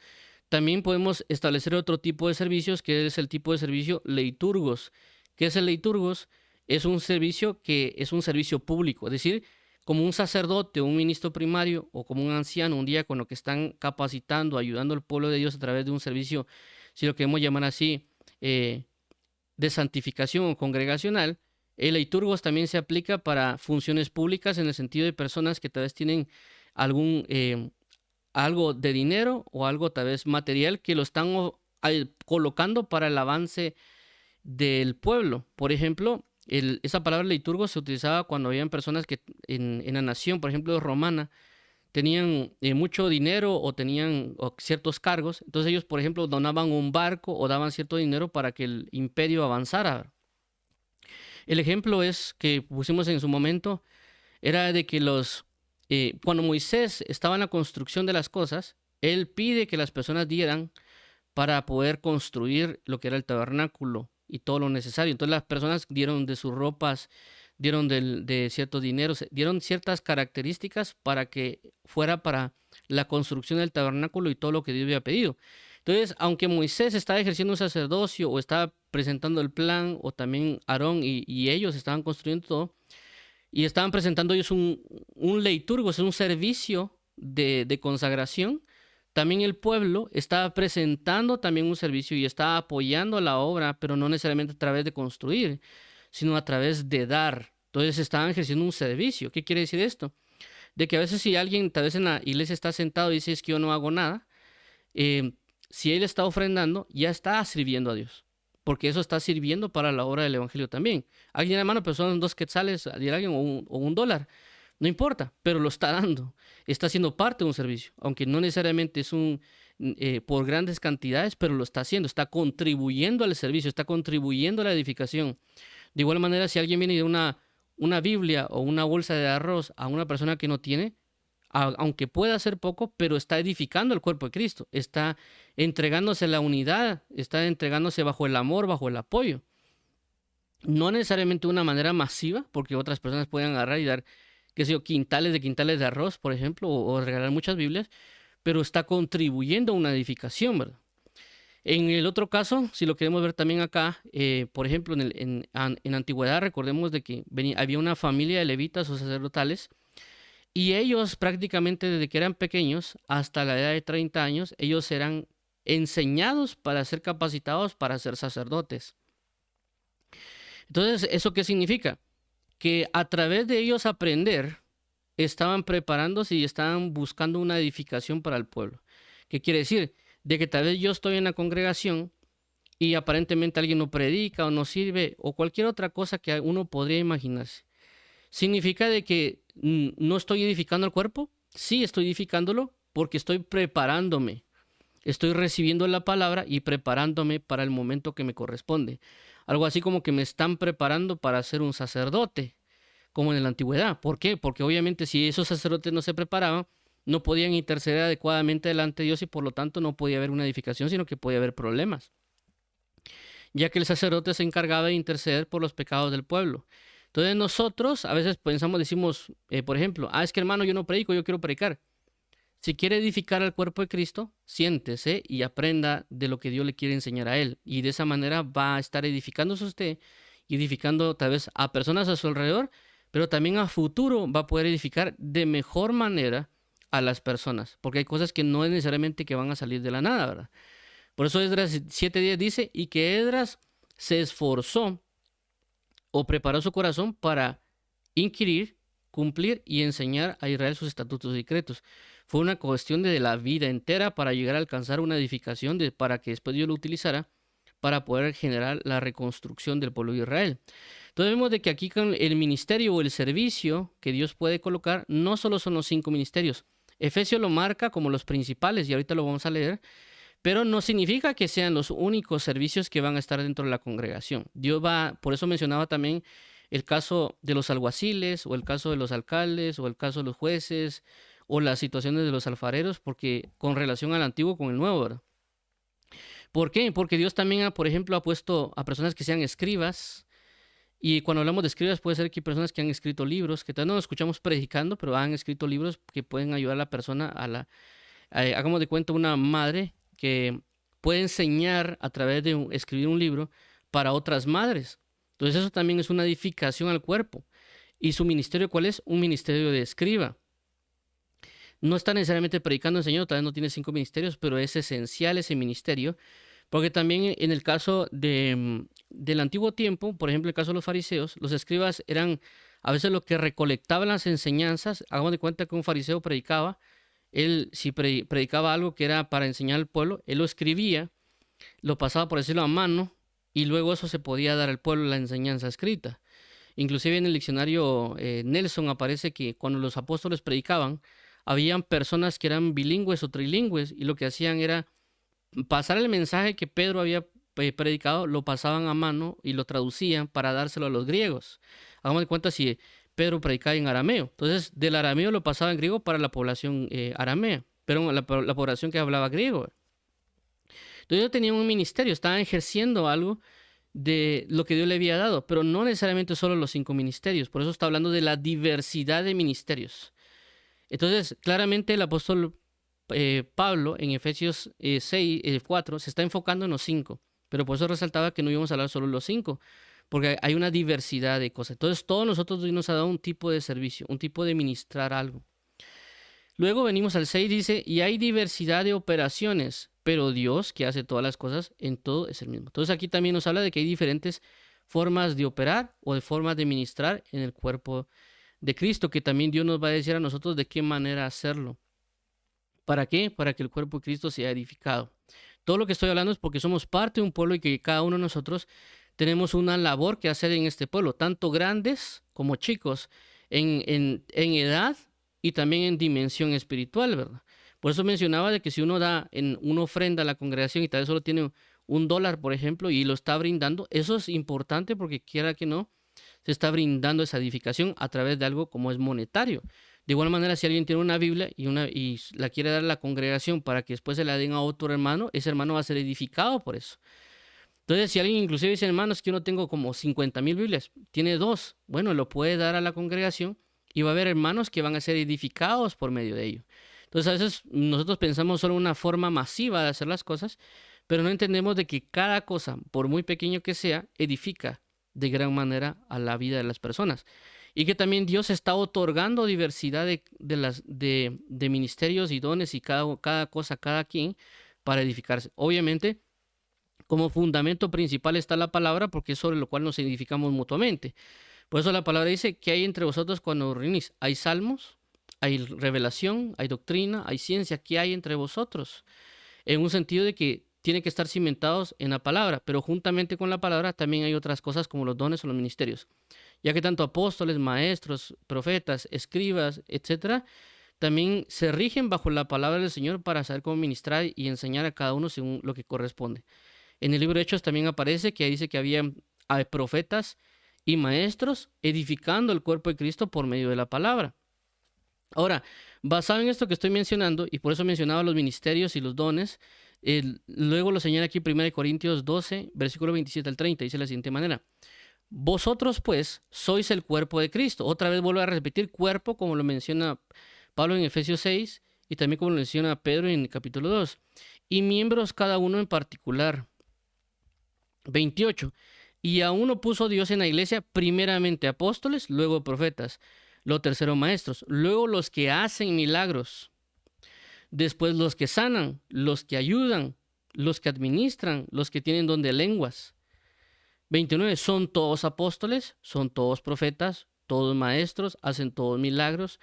También podemos establecer otro tipo de servicios, que es el tipo de servicio leiturgos. ¿Qué es el leiturgos? Es un servicio que es un servicio público, es decir, como un sacerdote, un ministro primario o como un anciano, un diácono que están capacitando, ayudando al pueblo de Dios a través de un servicio, si lo queremos llamar así, de santificación o congregacional. El leiturgos también se aplica para funciones públicas en el sentido de personas que tal vez tienen algo de dinero o algo tal vez material que lo están colocando para el avance del pueblo. Por ejemplo, esa palabra liturgo se utilizaba cuando habían personas que en la nación, por ejemplo, romana, tenían mucho dinero o tenían ciertos cargos. Entonces ellos, por ejemplo, donaban un barco o daban cierto dinero para que el imperio avanzara. El ejemplo es que pusimos en su momento, era de que cuando Moisés estaba en la construcción de las cosas, él pide que las personas dieran para poder construir lo que era el tabernáculo y todo lo necesario. Entonces las personas dieron de sus ropas, dieron de cierto dinero, dieron ciertas características para que fuera para la construcción del tabernáculo y todo lo que Dios había pedido. Entonces, aunque Moisés estaba ejerciendo un sacerdocio o estaba presentando el plan, o también Aarón y ellos estaban construyendo todo, y estaban presentando ellos un leiturgo, es un servicio de consagración. También el pueblo estaba presentando también un servicio y estaba apoyando la obra, pero no necesariamente a través de construir, sino a través de dar. Entonces estaban ejerciendo un servicio. ¿Qué quiere decir esto? De que a veces si alguien tal vez en la iglesia está sentado y dice es que yo no hago nada, si él está ofrendando, ya está sirviendo a Dios, porque eso está sirviendo para la obra del evangelio también. Alguien, hermano, pero son 2 quetzales a alguien o un dólar. No importa, pero lo está dando. Está haciendo parte de un servicio, aunque no necesariamente es por grandes cantidades, pero lo está haciendo. Está contribuyendo al servicio, está contribuyendo a la edificación. De igual manera, si alguien viene y da una Biblia o una bolsa de arroz a una persona que no tiene, aunque pueda ser poco, pero está edificando el cuerpo de Cristo, está entregándose la unidad, está entregándose bajo el amor, bajo el apoyo. No necesariamente de una manera masiva, porque otras personas pueden agarrar y dar, qué sé yo, quintales de arroz, por ejemplo, o regalar muchas Biblias, pero está contribuyendo a una edificación, ¿verdad? En el otro caso, si lo queremos ver también acá, por ejemplo, en la antigüedad, recordemos de que había una familia de levitas o sacerdotales, y ellos prácticamente desde que eran pequeños hasta la edad de 30 años, ellos eran enseñados para ser capacitados para ser sacerdotes. Entonces, ¿eso qué significa? que a través de ellos aprender, estaban preparándose y estaban buscando una edificación para el pueblo. ¿Qué quiere decir? De que tal vez yo estoy en la congregación y aparentemente alguien no predica o no sirve o cualquier otra cosa que uno podría imaginarse. ¿Significa de que no estoy edificando el cuerpo? Sí, estoy edificándolo porque estoy preparándome. Estoy recibiendo la palabra y preparándome para el momento que me corresponde. Algo así como que me están preparando para ser un sacerdote, como en la antigüedad. ¿Por qué? Porque obviamente si esos sacerdotes no se preparaban, no podían interceder adecuadamente delante de Dios y por lo tanto no podía haber una edificación, sino que podía haber problemas, ya que el sacerdote se encargaba de interceder por los pecados del pueblo. Entonces nosotros a veces pensamos, decimos, por ejemplo, es que hermano, yo no predico, yo quiero predicar. Si quiere edificar al cuerpo de Cristo, siéntese y aprenda de lo que Dios le quiere enseñar a él. Y de esa manera va a estar edificándose usted y edificando tal vez a personas a su alrededor, pero también a futuro va a poder edificar de mejor manera a las personas, porque hay cosas que no es necesariamente que van a salir de la nada, ¿verdad? Por eso Esdras 7:10 dice, y que Esdras se esforzó o preparó su corazón para inquirir, cumplir y enseñar a Israel sus estatutos y decretos. Fue una cuestión de la vida entera para llegar a alcanzar una edificación para que después Dios lo utilizara para poder generar la reconstrucción del pueblo de Israel. Entonces vemos de que aquí con el ministerio o el servicio que Dios puede colocar, no solo son los 5 ministerios. Efesios lo marca como los principales y ahorita lo vamos a leer, pero no significa que sean los únicos servicios que van a estar dentro de la congregación. Dios va, por eso mencionaba también el caso de los alguaciles, o el caso de los alcaldes, o el caso de los jueces, o las situaciones de los alfareros, porque con relación al antiguo con el nuevo, ¿verdad? ¿Por qué? Porque Dios también, por ejemplo, ha puesto a personas que sean escribas, y cuando hablamos de escribas puede ser que hay personas que han escrito libros, que tal vez no lo escuchamos predicando, pero han escrito libros que pueden ayudar a la persona hagamos de cuenta una madre que puede enseñar a través de escribir un libro para otras madres. Entonces eso también es una edificación al cuerpo. ¿Y su ministerio cuál es? Un ministerio de escriba. No está necesariamente predicando, enseñando, tal vez no tiene 5 ministerios, pero es esencial ese ministerio, porque también en el caso del antiguo tiempo, por ejemplo, el caso de los fariseos, los escribas eran a veces los que recolectaban las enseñanzas. Hagamos de cuenta que un fariseo predicaba, él si predicaba algo que era para enseñar al pueblo, él lo escribía, lo pasaba por decirlo a mano, y luego eso se podía dar al pueblo la enseñanza escrita. Inclusive en el diccionario Nelson aparece que cuando los apóstoles predicaban, habían personas que eran bilingües o trilingües y lo que hacían era pasar el mensaje que Pedro había predicado, lo pasaban a mano y lo traducían para dárselo a los griegos. Hagamos de cuenta si Pedro predicaba en arameo. Entonces, del arameo lo pasaba en griego para la población aramea, pero la población que hablaba griego. Entonces, ellos tenían un ministerio, estaban ejerciendo algo de lo que Dios le había dado, pero no necesariamente solo los 5 ministerios. Por eso está hablando de la diversidad de ministerios. Entonces, claramente el apóstol Pablo en Efesios 4 se está enfocando en los 5, pero por eso resaltaba que no íbamos a hablar solo de los 5, porque hay una diversidad de cosas. Entonces, todos nosotros Dios nos ha dado un tipo de servicio, un tipo de ministrar algo. Luego venimos al 6, dice, y hay diversidad de operaciones, pero Dios, que hace todas las cosas, en todo es el mismo. Entonces aquí también nos habla de que hay diferentes formas de operar o de formas de ministrar en el cuerpo de Cristo, que también Dios nos va a decir a nosotros de qué manera hacerlo. ¿Para qué? Para que el cuerpo de Cristo sea edificado. Todo lo que estoy hablando es porque somos parte de un pueblo y que cada uno de nosotros tenemos una labor que hacer en este pueblo, tanto grandes como chicos, en edad y también en dimensión espiritual, ¿verdad? Por eso mencionaba de que si uno da en una ofrenda a la congregación y tal vez solo tiene $1, por ejemplo, y lo está brindando, eso es importante porque quiera que no, se está brindando esa edificación a través de algo como es monetario. De igual manera, si alguien tiene una Biblia y la quiere dar a la congregación para que después se la den a otro hermano, ese hermano va a ser edificado por eso. Entonces, si alguien inclusive dice, hermano, es que yo no tengo como 50,000 Biblias, tiene 2, bueno, lo puede dar a la congregación y va a haber hermanos que van a ser edificados por medio de ello. Entonces, a veces nosotros pensamos solo una forma masiva de hacer las cosas, pero no entendemos de que cada cosa, por muy pequeño que sea, edifica de gran manera a la vida de las personas. Y que también Dios está otorgando diversidad de ministerios y dones y cada cosa, cada quien, para edificarse. Obviamente, como fundamento principal está la palabra, porque es sobre lo cual nos edificamos mutuamente. Por eso la palabra dice que hay entre vosotros cuando os reunís. Hay salmos, hay revelación, hay doctrina, hay ciencia. ¿Qué hay entre vosotros? En un sentido de que tiene que estar cimentados en la palabra, pero juntamente con la palabra también hay otras cosas como los dones o los ministerios, ya que tanto apóstoles, maestros, profetas, escribas, etcétera, también se rigen bajo la palabra del Señor para saber cómo ministrar y enseñar a cada uno según lo que corresponde. En el libro de Hechos también aparece que dice que había profetas y maestros edificando el cuerpo de Cristo por medio de la palabra. Ahora, basado en esto que estoy mencionando, y por eso mencionaba los ministerios y los dones, luego lo señala aquí 1 Corintios 12, versículo 27 al 30, dice de la siguiente manera: vosotros pues sois el cuerpo de Cristo. Otra vez vuelvo a repetir cuerpo, como lo menciona Pablo en Efesios 6 y también como lo menciona Pedro en el capítulo 2. Y miembros cada uno en particular. 28. Y a uno puso Dios en la iglesia, primeramente apóstoles, luego profetas, lo tercero maestros, luego los que hacen milagros, después los que sanan, los que ayudan, los que administran, los que tienen don de lenguas. 29. Son todos apóstoles, son todos profetas, todos maestros, hacen todos milagros,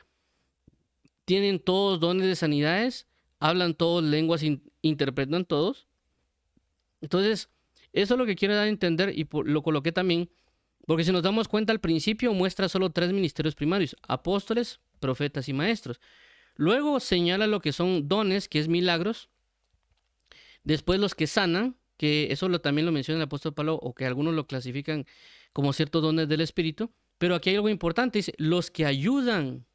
tienen todos dones de sanidades, hablan todos lenguas, interpretan todos. Entonces, eso es lo que quiero dar a entender y lo coloqué también, porque si nos damos cuenta al principio muestra solo 3 ministerios primarios: apóstoles, profetas y maestros. Luego señala lo que son dones, que es milagros. Después los que sanan, que eso también lo menciona el apóstol Pablo, o que algunos lo clasifican como ciertos dones del Espíritu. Pero aquí hay algo importante, dice, los que ayudan.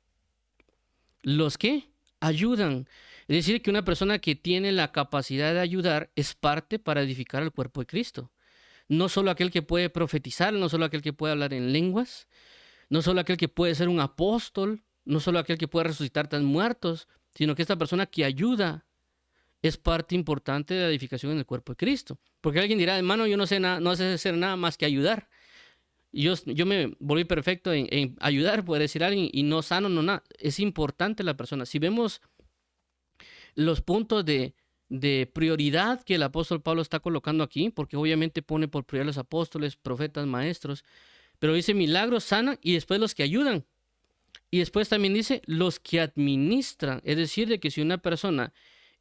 ¿Los qué? Ayudan. Es decir, que una persona que tiene la capacidad de ayudar es parte para edificar el cuerpo de Cristo. No solo aquel que puede profetizar, no solo aquel que puede hablar en lenguas, no solo aquel que puede ser un apóstol, no solo aquel que puede resucitar tan muertos, sino que esta persona que ayuda es parte importante de la edificación en el cuerpo de Cristo. Porque alguien dirá, hermano, yo no sé nada, no sé hacer nada más que ayudar. Yo me volví perfecto en ayudar, puede decir alguien, y no sano, no nada. Es importante la persona. Si vemos los puntos de prioridad que el apóstol Pablo está colocando aquí, porque obviamente pone por prioridad los apóstoles, profetas, maestros, pero dice milagros, sanan, y después los que ayudan. Y después también dice los que administran. Es decir, de que si una persona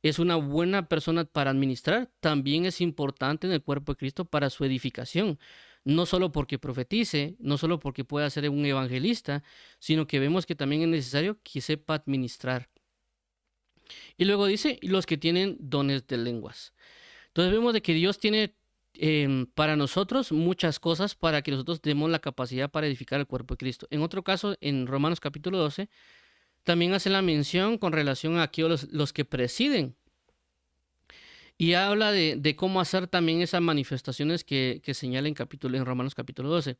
es una buena persona para administrar, también es importante en el cuerpo de Cristo para su edificación. No solo porque profetice, no solo porque pueda ser un evangelista, sino que vemos que también es necesario que sepa administrar. Y luego dice, los que tienen dones de lenguas. Entonces vemos de que Dios tiene para nosotros muchas cosas para que nosotros demos la capacidad para edificar el cuerpo de Cristo. En otro caso, en Romanos capítulo 12, también hace la mención con relación a aquellos los que presiden. Y habla de cómo hacer también esas manifestaciones que señala en Romanos capítulo 12.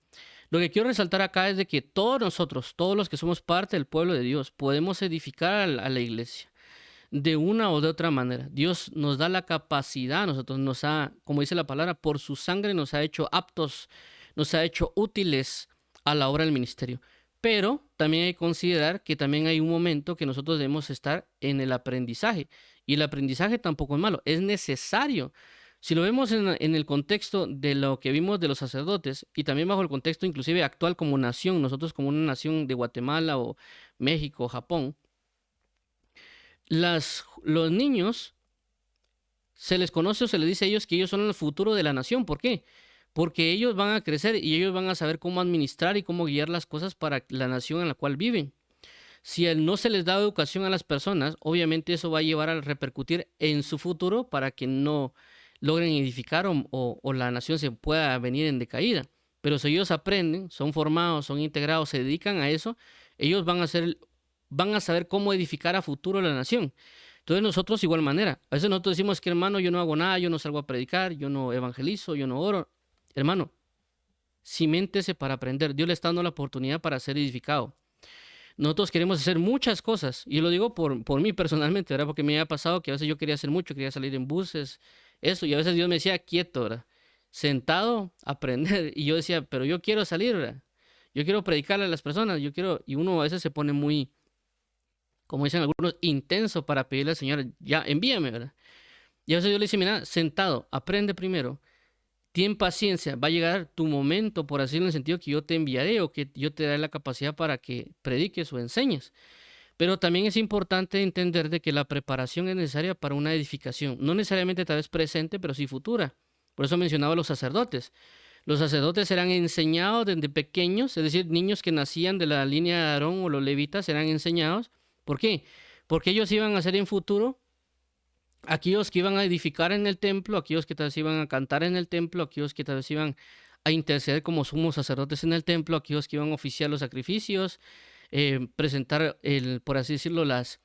Lo que quiero resaltar acá es de que todos nosotros, todos los que somos parte del pueblo de Dios, podemos edificar a la iglesia de una o de otra manera. Dios nos da la capacidad, nosotros nos ha, como dice la palabra, por su sangre nos ha hecho aptos, nos ha hecho útiles a la obra del ministerio. Pero también hay que considerar que también hay un momento que nosotros debemos estar en el aprendizaje. Y el aprendizaje tampoco es malo, es necesario. Si lo vemos en el contexto de lo que vimos de los sacerdotes y también bajo el contexto inclusive actual como nación, nosotros como una nación de Guatemala o México, Japón, los niños se les conoce o se les dice a ellos que ellos son el futuro de la nación. ¿Por qué? Porque ellos van a crecer y ellos van a saber cómo administrar y cómo guiar las cosas para la nación en la cual viven. Si no se les da educación a las personas, obviamente eso va a llevar a repercutir en su futuro para que no logren edificar o la nación se pueda venir en decaída. Pero si ellos aprenden, son formados, son integrados, se dedican a eso, ellos van a saber cómo edificar a futuro la nación. Entonces nosotros igual manera. A veces nosotros decimos que hermano, yo no hago nada, yo no salgo a predicar, yo no evangelizo, yo no oro. Hermano, ciméntese para aprender. Dios le está dando la oportunidad para ser edificado. Nosotros queremos hacer muchas cosas, y lo digo por mí personalmente, ¿verdad? Porque me ha pasado que a veces yo quería hacer mucho, quería salir en buses, eso, y a veces Dios me decía, quieto, ¿verdad? Sentado, aprender, y yo decía, pero yo quiero salir, ¿verdad? Yo quiero predicarle a las personas, yo quiero, y uno a veces se pone muy, como dicen algunos, intenso para pedirle al Señor, ya, envíame, ¿verdad? Y a veces yo le decía, mira, sentado, aprende primero, ten paciencia, va a llegar tu momento, por así decirlo, en el sentido que yo te enviaré o que yo te daré la capacidad para que prediques o enseñes. Pero también es importante entender de que la preparación es necesaria para una edificación, no necesariamente tal vez presente, pero sí futura. Por eso mencionaba a los sacerdotes. Los sacerdotes eran enseñados desde pequeños, es decir, niños que nacían de la línea de Aarón o los levitas eran enseñados. ¿Por qué? Porque ellos iban a ser en futuro aquellos que iban a edificar en el templo, aquellos que tal vez iban a cantar en el templo, aquellos que tal vez iban a interceder como sumos sacerdotes en el templo, aquellos que iban a oficiar los sacrificios, presentar, por así decirlo, las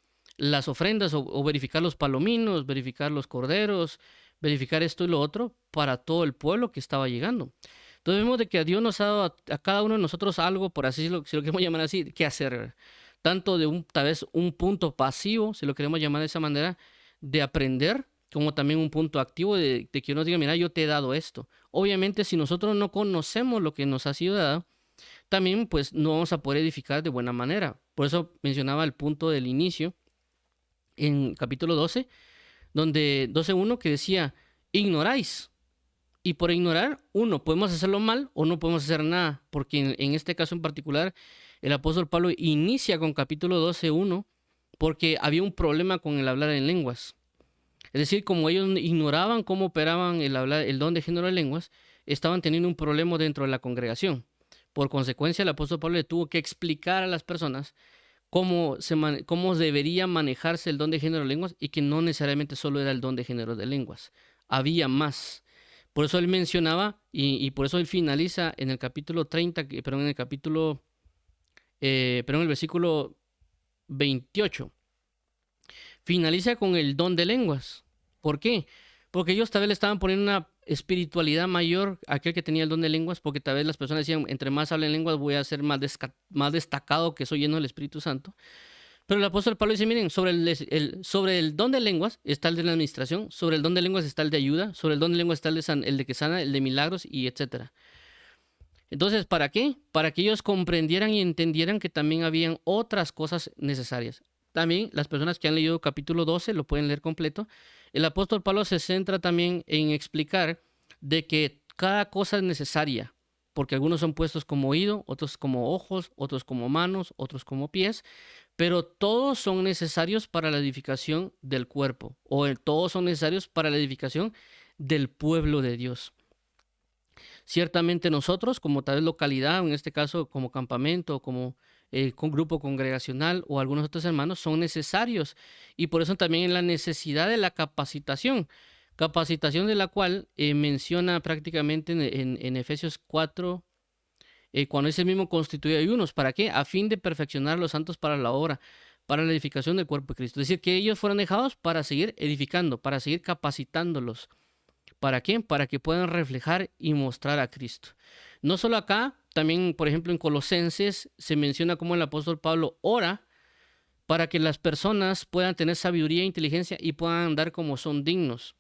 ofrendas o verificar los palominos, verificar los corderos, verificar esto y lo otro para todo el pueblo que estaba llegando. Entonces vemos de que a Dios nos ha dado a cada uno de nosotros algo, por así decirlo, si lo queremos llamar así, que hacer. Tanto de tal vez un punto pasivo, si lo queremos llamar de esa manera, de aprender, como también un punto activo de que uno diga, mira, yo te he dado esto. Obviamente, si nosotros no conocemos lo que nos ha sido dado, también pues no vamos a poder edificar de buena manera. Por eso mencionaba el punto del inicio en capítulo 12, donde 12:1 que decía, ignoráis. Y por ignorar, uno, podemos hacerlo mal o no podemos hacer nada, porque en este caso en particular, el apóstol Pablo inicia con capítulo 12:1 porque había un problema con el hablar en lenguas. Es decir, como ellos ignoraban cómo operaban el don de género de lenguas, estaban teniendo un problema dentro de la congregación. Por consecuencia, el apóstol Pablo le tuvo que explicar a las personas cómo debería manejarse el don de género de lenguas y que no necesariamente solo era el don de género de lenguas. Había más. Por eso él mencionaba y por eso él finaliza en el capítulo 30, perdón, en el capítulo, perdón, el versículo 28. Finaliza con el don de lenguas. ¿Por qué? Porque ellos tal vez le estaban poniendo una espiritualidad mayor a aquel que tenía el don de lenguas, porque tal vez las personas decían, entre más hablen lenguas voy a ser más destacado que soy lleno del Espíritu Santo. Pero el apóstol Pablo dice, miren, sobre el don de lenguas está el de la administración, sobre el don de lenguas está el de ayuda, sobre el don de lenguas está el de que sana, el de milagros y etcétera. Entonces, ¿para qué? Para que ellos comprendieran y entendieran que también habían otras cosas necesarias. También las personas que han leído capítulo 12 lo pueden leer completo. El apóstol Pablo se centra también en explicar de que cada cosa es necesaria, porque algunos son puestos como oído, otros como ojos, otros como manos, otros como pies, pero todos son necesarios para la edificación del cuerpo, o todos son necesarios para la edificación del pueblo de Dios. Ciertamente nosotros, como tal vez localidad, en este caso como campamento, como con grupo congregacional o algunos otros hermanos, son necesarios. Y por eso también en la necesidad de la capacitación. Capacitación de la cual menciona prácticamente en Efesios 4, cuando es el mismo constituye ayunos. ¿Para qué? A fin de perfeccionar a los santos para la obra, para la edificación del cuerpo de Cristo. Es decir, que ellos fueron dejados para seguir edificando, para seguir capacitándolos. ¿Para qué? Para que puedan reflejar y mostrar a Cristo. No solo acá, también, por ejemplo, en Colosenses se menciona cómo el apóstol Pablo ora para que las personas puedan tener sabiduría e inteligencia y puedan andar como son dignos.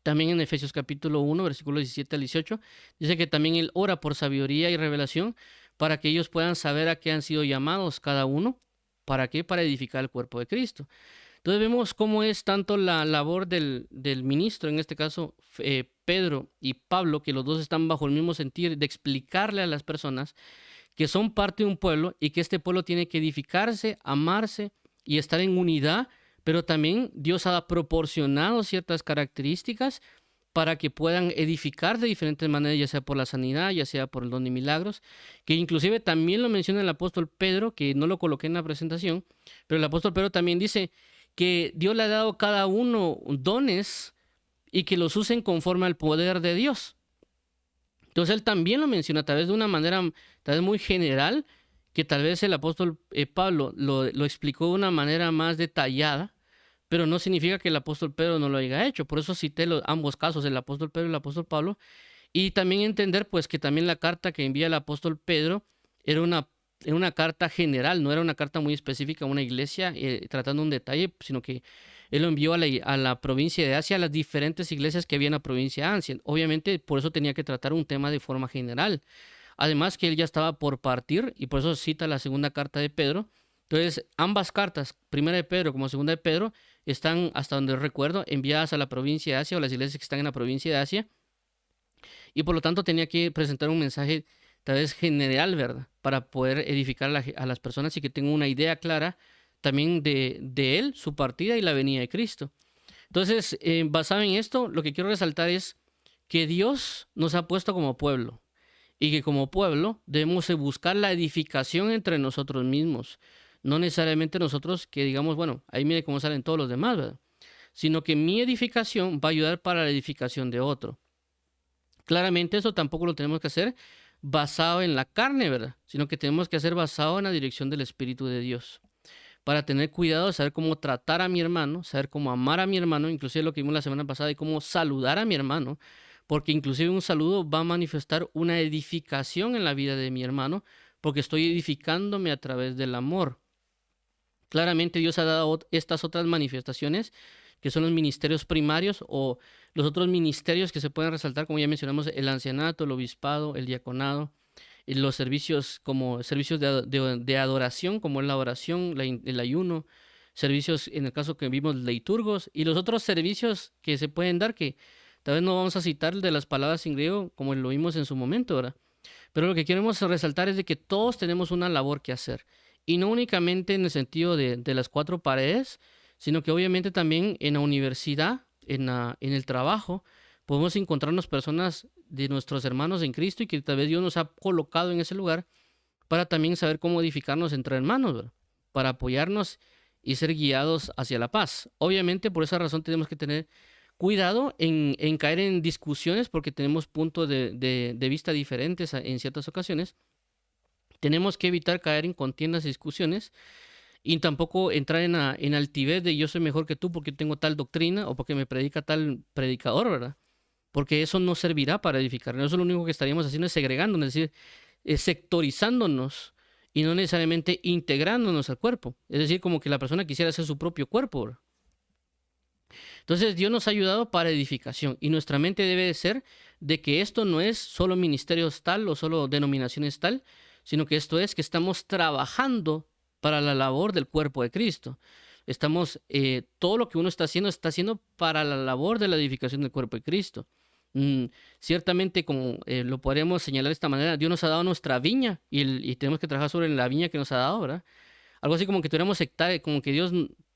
También en Efesios capítulo 1, versículos 17 al 18, dice que también él ora por sabiduría y revelación para que ellos puedan saber a qué han sido llamados cada uno. ¿Para qué? Para edificar el cuerpo de Cristo. Entonces vemos cómo es tanto la labor del ministro, en este caso Pedro y Pablo, que los dos están bajo el mismo sentir de explicarle a las personas que son parte de un pueblo y que este pueblo tiene que edificarse, amarse y estar en unidad, pero también Dios ha proporcionado ciertas características para que puedan edificar de diferentes maneras, ya sea por la sanidad, ya sea por el don de milagros, que inclusive también lo menciona el apóstol Pedro, que no lo coloqué en la presentación, pero el apóstol Pedro también dice que Dios le ha dado a cada uno dones y que los usen conforme al poder de Dios. Entonces él también lo menciona tal vez de una manera tal vez muy general, que tal vez el apóstol Pablo lo explicó de una manera más detallada, pero no significa que el apóstol Pedro no lo haya hecho. Por eso cité ambos casos, el apóstol Pedro y el apóstol Pablo, y también entender pues que también la carta que envía el apóstol Pedro era una carta general, no era una carta muy específica a una iglesia tratando un detalle, sino que él lo envió a la provincia de Asia, a las diferentes iglesias que había en la provincia de Asia. Obviamente, por eso tenía que tratar un tema de forma general. Además que él ya estaba por partir, y por eso cita la segunda carta de Pedro. Entonces, ambas cartas, primera de Pedro como segunda de Pedro, están, hasta donde recuerdo, enviadas a la provincia de Asia o las iglesias que están en la provincia de Asia. Y por lo tanto tenía que presentar un mensaje tal vez general, ¿verdad? Para poder edificar a las personas y que tengan una idea clara también de él, su partida y la venida de Cristo. Entonces, basado en esto, lo que quiero resaltar es que Dios nos ha puesto como pueblo y que como pueblo debemos de buscar la edificación entre nosotros mismos. No necesariamente nosotros que digamos, bueno, ahí mire cómo salen todos los demás, ¿verdad? Sino que mi edificación va a ayudar para la edificación de otro. Claramente eso tampoco lo tenemos que hacer basado en la carne, ¿verdad? Sino que tenemos que hacer basado en la dirección del Espíritu de Dios. Para tener cuidado de saber cómo tratar a mi hermano, saber cómo amar a mi hermano, inclusive lo que vimos la semana pasada, y cómo saludar a mi hermano, porque inclusive un saludo va a manifestar una edificación en la vida de mi hermano, porque estoy edificándome a través del amor. Claramente Dios ha dado estas otras manifestaciones, que son los ministerios primarios o los otros ministerios que se pueden resaltar, como ya mencionamos, el ancianato, el obispado, el diaconado, y los servicios como servicios de adoración, como es la oración, el ayuno, servicios en el caso que vimos liturgos, y los otros servicios que se pueden dar, que tal vez no vamos a citar de las palabras en griego como lo vimos en su momento, ¿verdad? Pero lo que queremos resaltar es de que todos tenemos una labor que hacer. Y no únicamente en el sentido de las cuatro paredes, sino que obviamente también en la universidad, en el trabajo, podemos encontrarnos personas de nuestros hermanos en Cristo y que tal vez Dios nos ha colocado en ese lugar para también saber cómo edificarnos entre hermanos, ¿verdad? Para apoyarnos y ser guiados hacia la paz. Obviamente por esa razón tenemos que tener cuidado en caer en discusiones porque tenemos puntos de vista diferentes en ciertas ocasiones. Tenemos que evitar caer en contiendas y discusiones y tampoco entrar en altivez de yo soy mejor que tú porque tengo tal doctrina o porque me predica tal predicador, ¿verdad? Porque eso no servirá para edificar. Eso lo único que estaríamos haciendo es segregándonos, es decir, sectorizándonos y no necesariamente integrándonos al cuerpo. Es decir, como que la persona quisiera hacer su propio cuerpo, ¿verdad? Entonces Dios nos ha ayudado para edificación y nuestra mente debe de ser de que esto no es solo ministerios tal o solo denominaciones tal, sino que esto es que estamos trabajando para la labor del cuerpo de Cristo. Todo lo que uno está haciendo para la labor de la edificación del cuerpo de Cristo. Mm, Ciertamente, como lo podríamos señalar de esta manera, Dios nos ha dado nuestra viña y tenemos que trabajar sobre la viña que nos ha dado, ¿verdad? Algo así como que tuviéramos hectáreas, como que Dios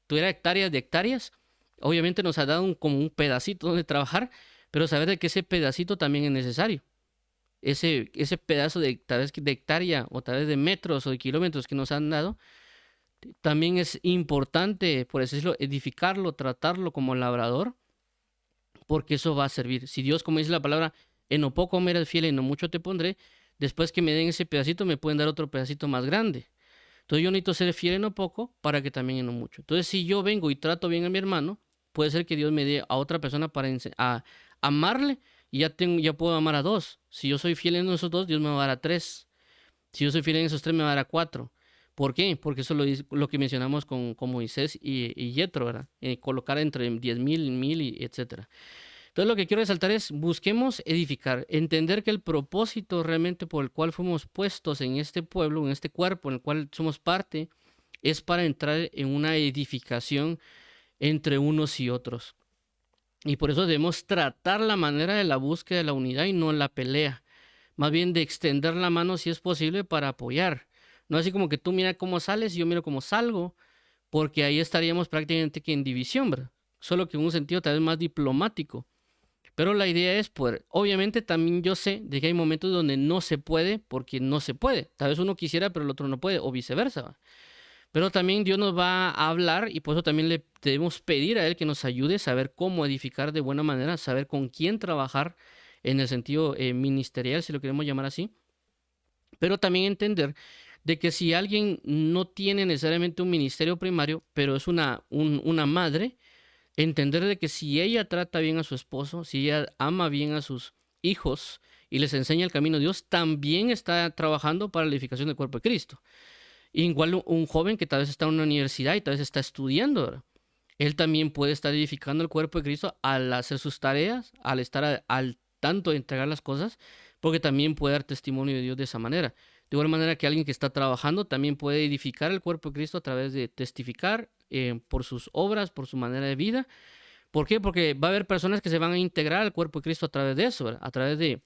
tuviera hectáreas de hectáreas. Obviamente nos ha dado como un pedacito donde trabajar, pero saber de que ese pedacito también es necesario. Ese pedazo de tal vez de hectárea o tal vez de metros o de kilómetros que nos han dado, también es importante, por decirlo, edificarlo, tratarlo como labrador, porque eso va a servir. Si Dios, como dice la palabra, en lo poco me eres fiel, en lo mucho te pondré, después que me den ese pedacito me pueden dar otro pedacito más grande. Entonces yo necesito ser fiel en lo poco para que también en lo mucho. Entonces si yo vengo y trato bien a mi hermano, puede ser que Dios me dé a otra persona para amarle y ya puedo amar a dos. Si yo soy fiel en esos dos, Dios me va a dar a tres. Si yo soy fiel en esos tres, me va a dar a cuatro. ¿Por qué? Porque eso lo que mencionamos con Moisés y Yetro, ¿verdad? Colocar entre 10,000, 1,000 y etcétera. Entonces lo que quiero resaltar es busquemos edificar, entender que el propósito realmente por el cual fuimos puestos en este pueblo, en este cuerpo en el cual somos parte, es para entrar en una edificación entre unos y otros. Y por eso debemos tratar la manera de la búsqueda de la unidad y no la pelea. Más bien de extender la mano si es posible para apoyar. No así como que tú mira cómo sales y yo miro cómo salgo, porque ahí estaríamos prácticamente que en división, ¿verdad? Solo que en un sentido tal vez más diplomático. Pero la idea es poder. Obviamente también yo sé de que hay momentos donde no se puede porque no se puede. Tal vez uno quisiera pero el otro no puede o viceversa. Pero también Dios nos va a hablar y por eso también le debemos pedir a Él que nos ayude a saber cómo edificar de buena manera, saber con quién trabajar en el sentido ministerial, si lo queremos llamar así. Pero también entender de que si alguien no tiene necesariamente un ministerio primario, pero es una madre, entender de que si ella trata bien a su esposo, si ella ama bien a sus hijos y les enseña el camino de Dios, también está trabajando para la edificación del cuerpo de Cristo. Igual un joven que tal vez está en una universidad y tal vez está estudiando, ¿verdad? Él también puede estar edificando el cuerpo de Cristo al hacer sus tareas, al estar al tanto de entregar las cosas, porque también puede dar testimonio de Dios de esa manera. De igual manera que alguien que está trabajando también puede edificar el cuerpo de Cristo a través de testificar por sus obras, por su manera de vida, ¿Por qué? Porque va a haber personas que se van a integrar al cuerpo de Cristo a través de eso, ¿verdad? A través de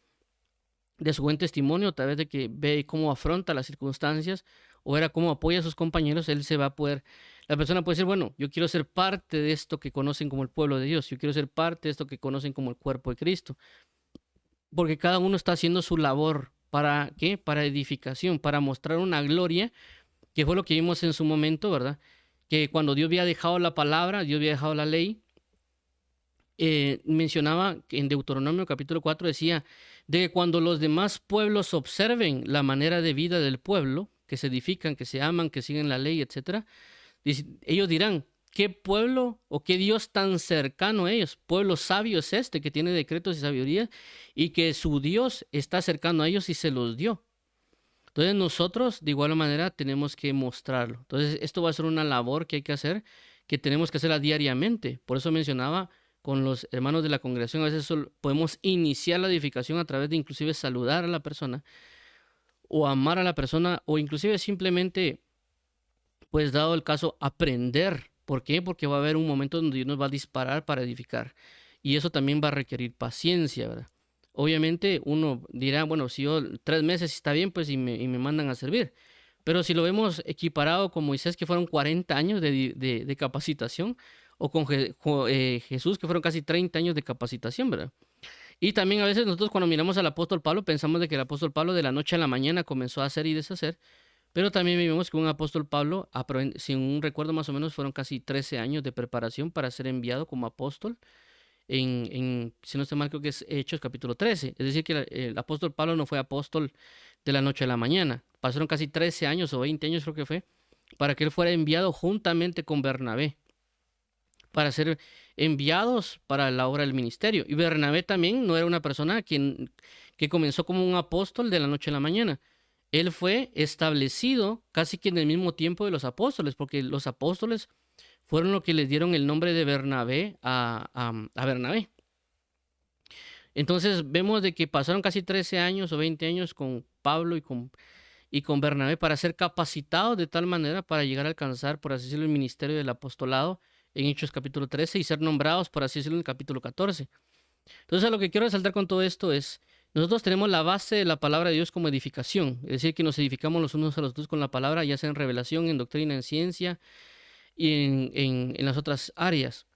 su buen testimonio, a través de que ve cómo afronta las circunstancias o era cómo apoya a sus compañeros, él se va a poder, la persona puede decir, bueno, yo quiero ser parte de esto que conocen como el pueblo de Dios, yo quiero ser parte de esto que conocen como el cuerpo de Cristo, porque cada uno está haciendo su labor. ¿Para qué? Para edificación, para mostrar una gloria, que fue lo que vimos en su momento, ¿verdad? Que cuando Dios había dejado la palabra, Dios había dejado la ley, mencionaba que en Deuteronomio capítulo 4 decía de que cuando los demás pueblos observen la manera de vida del pueblo, que se edifican, que se aman, que siguen la ley, etcétera, ellos dirán, ¿qué pueblo o qué Dios tan cercano a ellos? Pueblo sabio es este, que tiene decretos y sabiduría, y que su Dios está cercano a ellos y se los dio. Entonces nosotros de igual manera tenemos que mostrarlo. Entonces esto va a ser una labor que hay que hacer, que tenemos que hacerla diariamente. Por eso mencionaba con los hermanos de la congregación, a veces podemos iniciar la edificación a través de inclusive saludar a la persona o amar a la persona o inclusive simplemente, pues dado el caso, aprender. ¿Por qué? Porque va a haber un momento donde Dios nos va a disparar para edificar. Y eso también va a requerir paciencia, ¿verdad? Obviamente uno dirá, bueno, si yo 3 meses está bien, pues y me mandan a servir. Pero si lo vemos equiparado con Moisés, que fueron 40 años de capacitación, o con Jesús, que fueron casi 30 años de capacitación, ¿verdad? Y también a veces nosotros cuando miramos al apóstol Pablo, pensamos de que el apóstol Pablo de la noche a la mañana comenzó a hacer y deshacer, pero también vimos que un apóstol Pablo, si un recuerdo más o menos, fueron casi 13 años de preparación para ser enviado como apóstol. Si no estoy mal, creo que es Hechos capítulo 13. Es decir, que el apóstol Pablo no fue apóstol de la noche a la mañana. Pasaron casi 13 años o 20 años, creo que fue, para que él fuera enviado juntamente con Bernabé, para ser enviados para la obra del ministerio. Y Bernabé también no era una persona que comenzó como un apóstol de la noche a la mañana. Él fue establecido casi que en el mismo tiempo de los apóstoles, porque los apóstoles fueron los que les dieron el nombre de Bernabé a Bernabé. Entonces vemos de que pasaron casi 13 años o 20 años con Pablo y con Bernabé para ser capacitados de tal manera para llegar a alcanzar, por así decirlo, el ministerio del apostolado en Hechos capítulo 13 y ser nombrados, por así decirlo, en el capítulo 14. Entonces, lo que quiero resaltar con todo esto es, nosotros tenemos la base de la palabra de Dios como edificación, es decir, que nos edificamos los unos a los otros con la palabra, ya sea en revelación, en doctrina, en ciencia y en las otras áreas.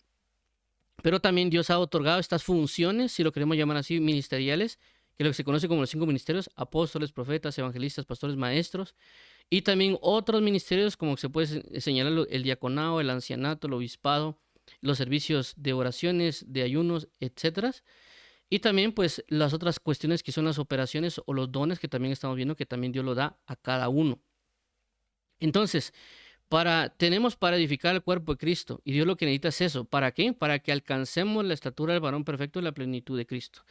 Pero también Dios ha otorgado estas funciones, si lo queremos llamar así, ministeriales, que es lo que se conoce como los 5 ministerios: apóstoles, profetas, evangelistas, pastores, maestros, y también otros ministerios como se puede señalar el diaconado, el ancianato, el obispado, los servicios de oraciones, de ayunos, etcétera. Y también pues las otras cuestiones que son las operaciones o los dones que también estamos viendo que también Dios lo da a cada uno. Entonces, tenemos para edificar el cuerpo de Cristo, y Dios lo que necesita es eso. ¿Para qué? Para que alcancemos la estatura del varón perfecto y la plenitud de Cristo.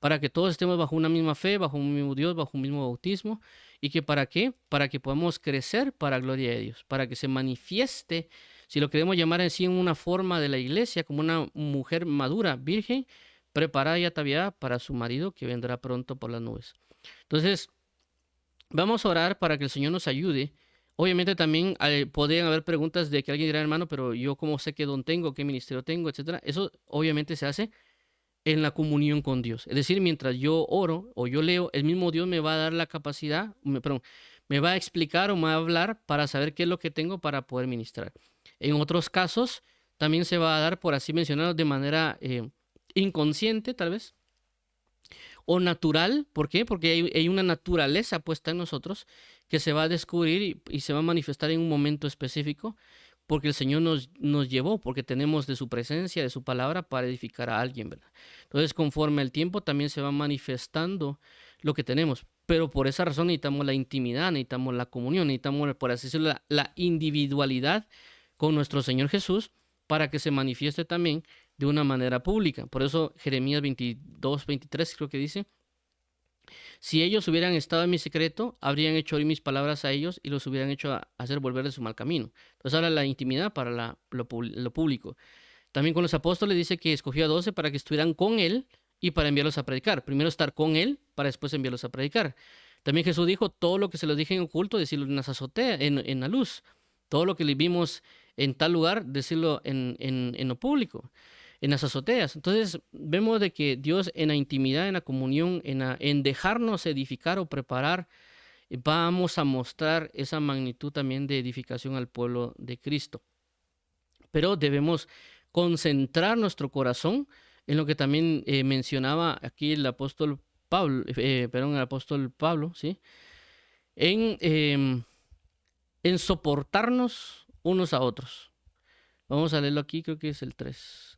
Para que todos estemos bajo una misma fe, bajo un mismo Dios, bajo un mismo bautismo. ¿Y que para qué? Para que podamos crecer para gloria de Dios. Para que se manifieste, si lo queremos llamar así, en una forma de la iglesia, como una mujer madura, virgen, preparada y ataviada para su marido que vendrá pronto por las nubes. Entonces, vamos a orar para que el Señor nos ayude. Obviamente también podrían haber preguntas de que alguien dirá, hermano, pero yo cómo sé qué don tengo, qué ministerio tengo, etcétera. Eso obviamente se hace en la comunión con Dios. Es decir, mientras yo oro o yo leo, el mismo Dios me va a dar la capacidad, me va a explicar o me va a hablar para saber qué es lo que tengo para poder ministrar. En otros casos, también se va a dar, por así mencionarlo, de manera inconsciente, tal vez, o natural. ¿Por qué? Porque hay una naturaleza puesta en nosotros que se va a descubrir y se va a manifestar en un momento específico, porque el Señor nos llevó, porque tenemos de su presencia, de su palabra, para edificar a alguien, ¿verdad? Entonces, conforme el tiempo también se va manifestando lo que tenemos, pero por esa razón necesitamos la intimidad, necesitamos la comunión, necesitamos, por así decirlo, la individualidad con nuestro Señor Jesús, para que se manifieste también de una manera pública. Por eso Jeremías 22:23 creo que dice: si ellos hubieran estado en mi secreto, habrían hecho oír mis palabras a ellos y los hubieran hecho hacer volver de su mal camino. Entonces habla la intimidad para lo público. También con los apóstoles dice que escogió a 12 para que estuvieran con él y para enviarlos a predicar. Primero estar con él para después enviarlos a predicar. También Jesús dijo: todo lo que se los dije en oculto, decirlo en las azoteas, en la luz. Todo lo que le vimos en tal lugar, decirlo en lo público. en las azoteas. Entonces vemos de que Dios en la intimidad, en la comunión, en dejarnos edificar o preparar, vamos a mostrar esa magnitud también de edificación al pueblo de Cristo. Pero debemos concentrar nuestro corazón en lo que también mencionaba aquí el apóstol Pablo, el apóstol Pablo, ¿sí? En soportarnos unos a otros. Vamos a leerlo aquí, creo que es el 3.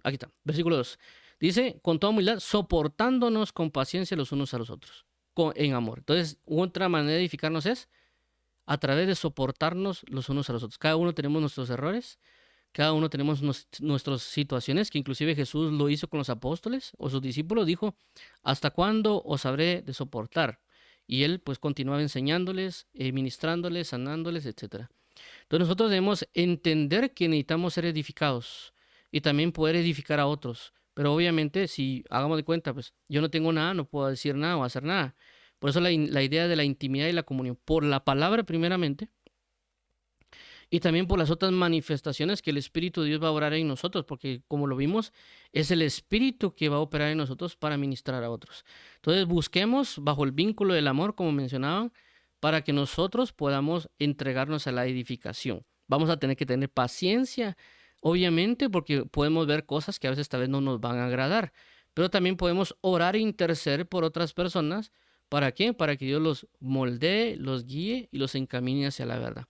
Aquí está, versículo 2. Dice, con toda humildad, soportándonos con paciencia los unos a los otros, en amor. Entonces, otra manera de edificarnos es a través de soportarnos los unos a los otros. Cada uno tenemos nuestros errores, cada uno tenemos nuestras situaciones, que inclusive Jesús lo hizo con los apóstoles o sus discípulos, dijo, ¿hasta cuándo os habré de soportar? Y él pues continuaba enseñándoles, ministrándoles, sanándoles, etcétera. Entonces nosotros debemos entender que necesitamos ser edificados y también poder edificar a otros. Pero obviamente, si hagamos de cuenta, pues yo no tengo nada, no puedo decir nada o hacer nada. Por eso la idea de la intimidad y la comunión, por la palabra primeramente, y también por las otras manifestaciones que el Espíritu de Dios va a orar en nosotros, porque como lo vimos, es el Espíritu que va a operar en nosotros para ministrar a otros. Entonces busquemos bajo el vínculo del amor, como mencionaban, para que nosotros podamos entregarnos a la edificación. Vamos a tener que tener paciencia, obviamente, porque podemos ver cosas que a veces tal vez no nos van a agradar, pero también podemos orar e interceder por otras personas. ¿Para qué? Para que Dios los moldee, los guíe y los encamine hacia la verdad.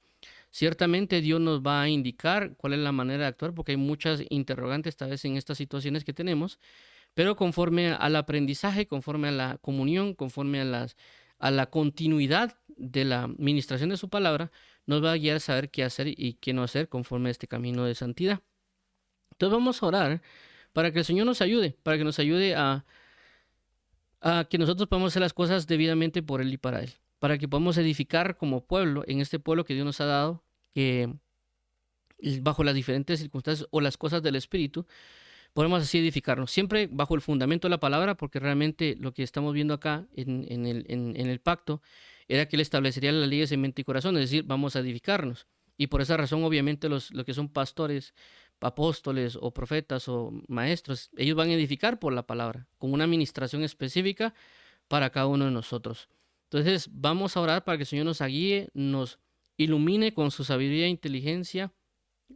Ciertamente Dios nos va a indicar cuál es la manera de actuar, porque hay muchas interrogantes tal vez en estas situaciones que tenemos, pero conforme al aprendizaje, conforme a la comunión, conforme a la continuidad de la administración de su palabra, nos va a guiar a saber qué hacer y qué no hacer conforme a este camino de santidad. Entonces vamos a orar para que el Señor nos ayude, para que nos ayude a que nosotros podamos hacer las cosas debidamente por Él y para Él, para que podamos edificar como pueblo, en este pueblo que Dios nos ha dado, que bajo las diferentes circunstancias o las cosas del Espíritu, podemos así edificarnos, siempre bajo el fundamento de la palabra, porque realmente lo que estamos viendo acá en el pacto era que Él establecería las leyes en mente y corazón, es decir, vamos a edificarnos. Y por esa razón, obviamente, los que son pastores, apóstoles o profetas o maestros, ellos van a edificar por la palabra, con una administración específica para cada uno de nosotros. Entonces, vamos a orar para que el Señor nos guíe, nos ilumine con su sabiduría e inteligencia,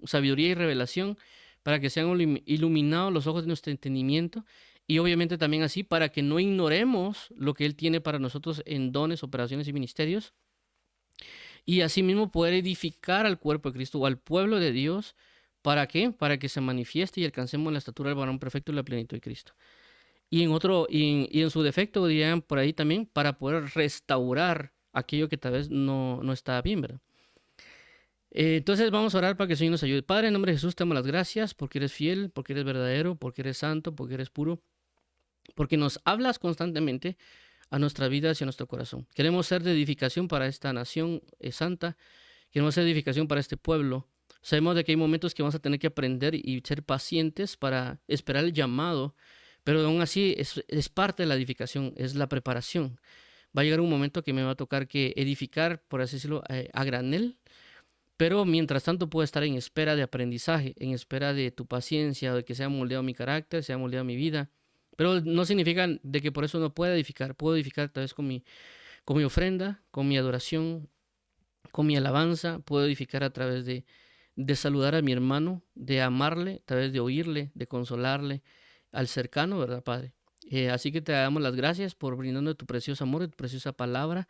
sabiduría y revelación, para que sean iluminados los ojos de nuestro entendimiento y obviamente también así para que no ignoremos lo que Él tiene para nosotros en dones, operaciones y ministerios, y asimismo poder edificar al cuerpo de Cristo o al pueblo de Dios. ¿Para qué? Para que se manifieste y alcancemos la estatura del varón perfecto y la plenitud de Cristo. Y en su defecto, dirían por ahí también, para poder restaurar aquello que tal vez no está bien, ¿verdad? Entonces vamos a orar para que el Señor nos ayude. Padre, en nombre de Jesús, te damos las gracias porque eres fiel, porque eres verdadero, porque eres santo, porque eres puro, porque nos hablas constantemente a nuestras vidas y a nuestro corazón. Queremos ser de edificación para esta nación santa, queremos ser de edificación para este pueblo. Sabemos de que hay momentos que vamos a tener que aprender y ser pacientes para esperar el llamado, pero aún así es parte de la edificación, es la preparación. Va a llegar un momento que me va a tocar que edificar, por así decirlo, a granel, pero mientras tanto puedo estar en espera de aprendizaje, en espera de tu paciencia, de que sea moldeado mi carácter, sea moldeado mi vida. Pero no significa de que por eso no pueda edificar. Puedo edificar tal vez con mi ofrenda, con mi adoración, con mi alabanza. Puedo edificar a través de saludar a mi hermano, de amarle, a través de oírle, de consolarle al cercano, ¿verdad, Padre? Así que te damos las gracias por brindarnos tu precioso amor y tu preciosa palabra.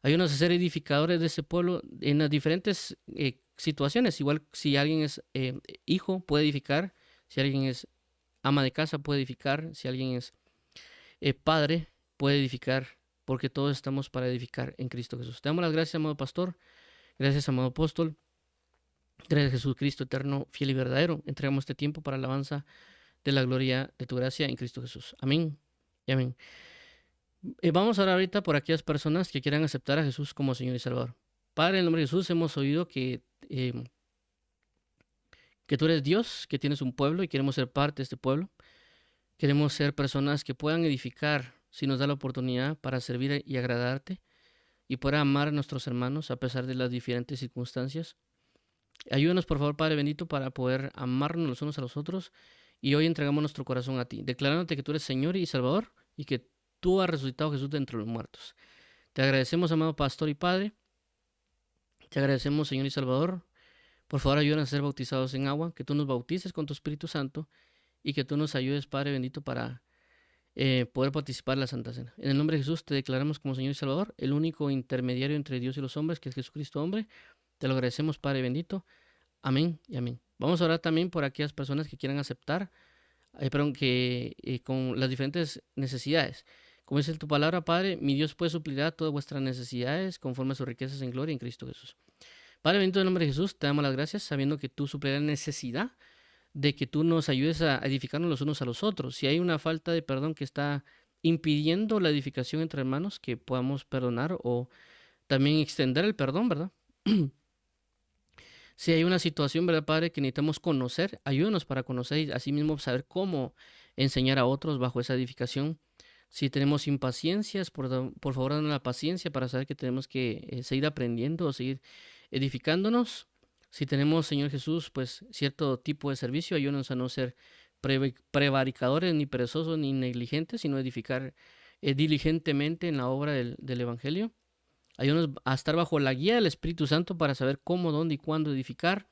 Ayúdanos a ser edificadores de ese pueblo en las diferentes situaciones. Igual si alguien es hijo, puede edificar. Si alguien es ama de casa, puede edificar. Si alguien es padre, puede edificar. Porque todos estamos para edificar en Cristo Jesús. Te damos las gracias, amado pastor. Gracias, amado apóstol. Gracias, Jesucristo eterno, fiel y verdadero. Entregamos este tiempo para la alabanza de la gloria de tu gracia en Cristo Jesús. Amén y amén. Vamos a orar ahorita por aquellas personas que quieran aceptar a Jesús como Señor y Salvador. Padre, en el nombre de Jesús, hemos oído que tú eres Dios, que tienes un pueblo y queremos ser parte de este pueblo. Queremos ser personas que puedan edificar si nos da la oportunidad para servir y agradarte y poder amar a nuestros hermanos a pesar de las diferentes circunstancias. Ayúdanos, por favor, Padre bendito, para poder amarnos los unos a los otros Y hoy entregamos nuestro corazón a ti, declarándote que tú eres Señor y Salvador y que tú has resucitado a Jesús de entre los muertos. Te agradecemos, amado Pastor y Padre. Te agradecemos, Señor y Salvador. Por favor, ayúdanos a ser bautizados en agua, que tú nos bautices con tu Espíritu Santo y que tú nos ayudes, Padre bendito, para poder participar en la Santa Cena. En el nombre de Jesús te declaramos como Señor y Salvador, el único intermediario entre Dios y los hombres, que es Jesucristo hombre. Te lo agradecemos, Padre bendito. Amén y amén. Vamos a orar también por aquellas personas que quieran aceptar, perdón, que con las diferentes necesidades. Como dice tu palabra, Padre, mi Dios pues suplirá todas vuestras necesidades conforme a sus riquezas en gloria en Cristo Jesús. Padre bendito, en el nombre de Jesús, te damos las gracias sabiendo que tú suplirás la necesidad de que tú nos ayudes a edificarnos los unos a los otros. Si hay una falta de perdón que está impidiendo la edificación entre hermanos, que podamos perdonar o también extender el perdón, ¿verdad? Si hay una situación, ¿verdad, Padre, que necesitamos conocer, ayúdanos para conocer y asimismo saber cómo enseñar a otros bajo esa edificación. Si tenemos impaciencias, por favor, danos la paciencia para saber que tenemos que seguir aprendiendo o seguir edificándonos. Si tenemos, Señor Jesús, pues cierto tipo de servicio, ayúdanos a no ser prevaricadores, ni perezosos, ni negligentes, sino edificar diligentemente en la obra del Evangelio. Ayúdanos a estar bajo la guía del Espíritu Santo para saber cómo, dónde y cuándo edificar,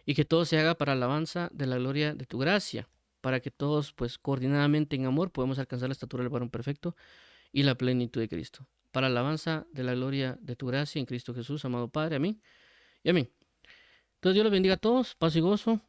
y que todo se haga para alabanza de la gloria de tu gracia, para que todos, pues, coordinadamente en amor podamos alcanzar la estatura del varón perfecto y la plenitud de Cristo. Para alabanza de la gloria de tu gracia en Cristo Jesús, amado Padre. Amén y amén. Entonces Dios los bendiga a todos, paz y gozo.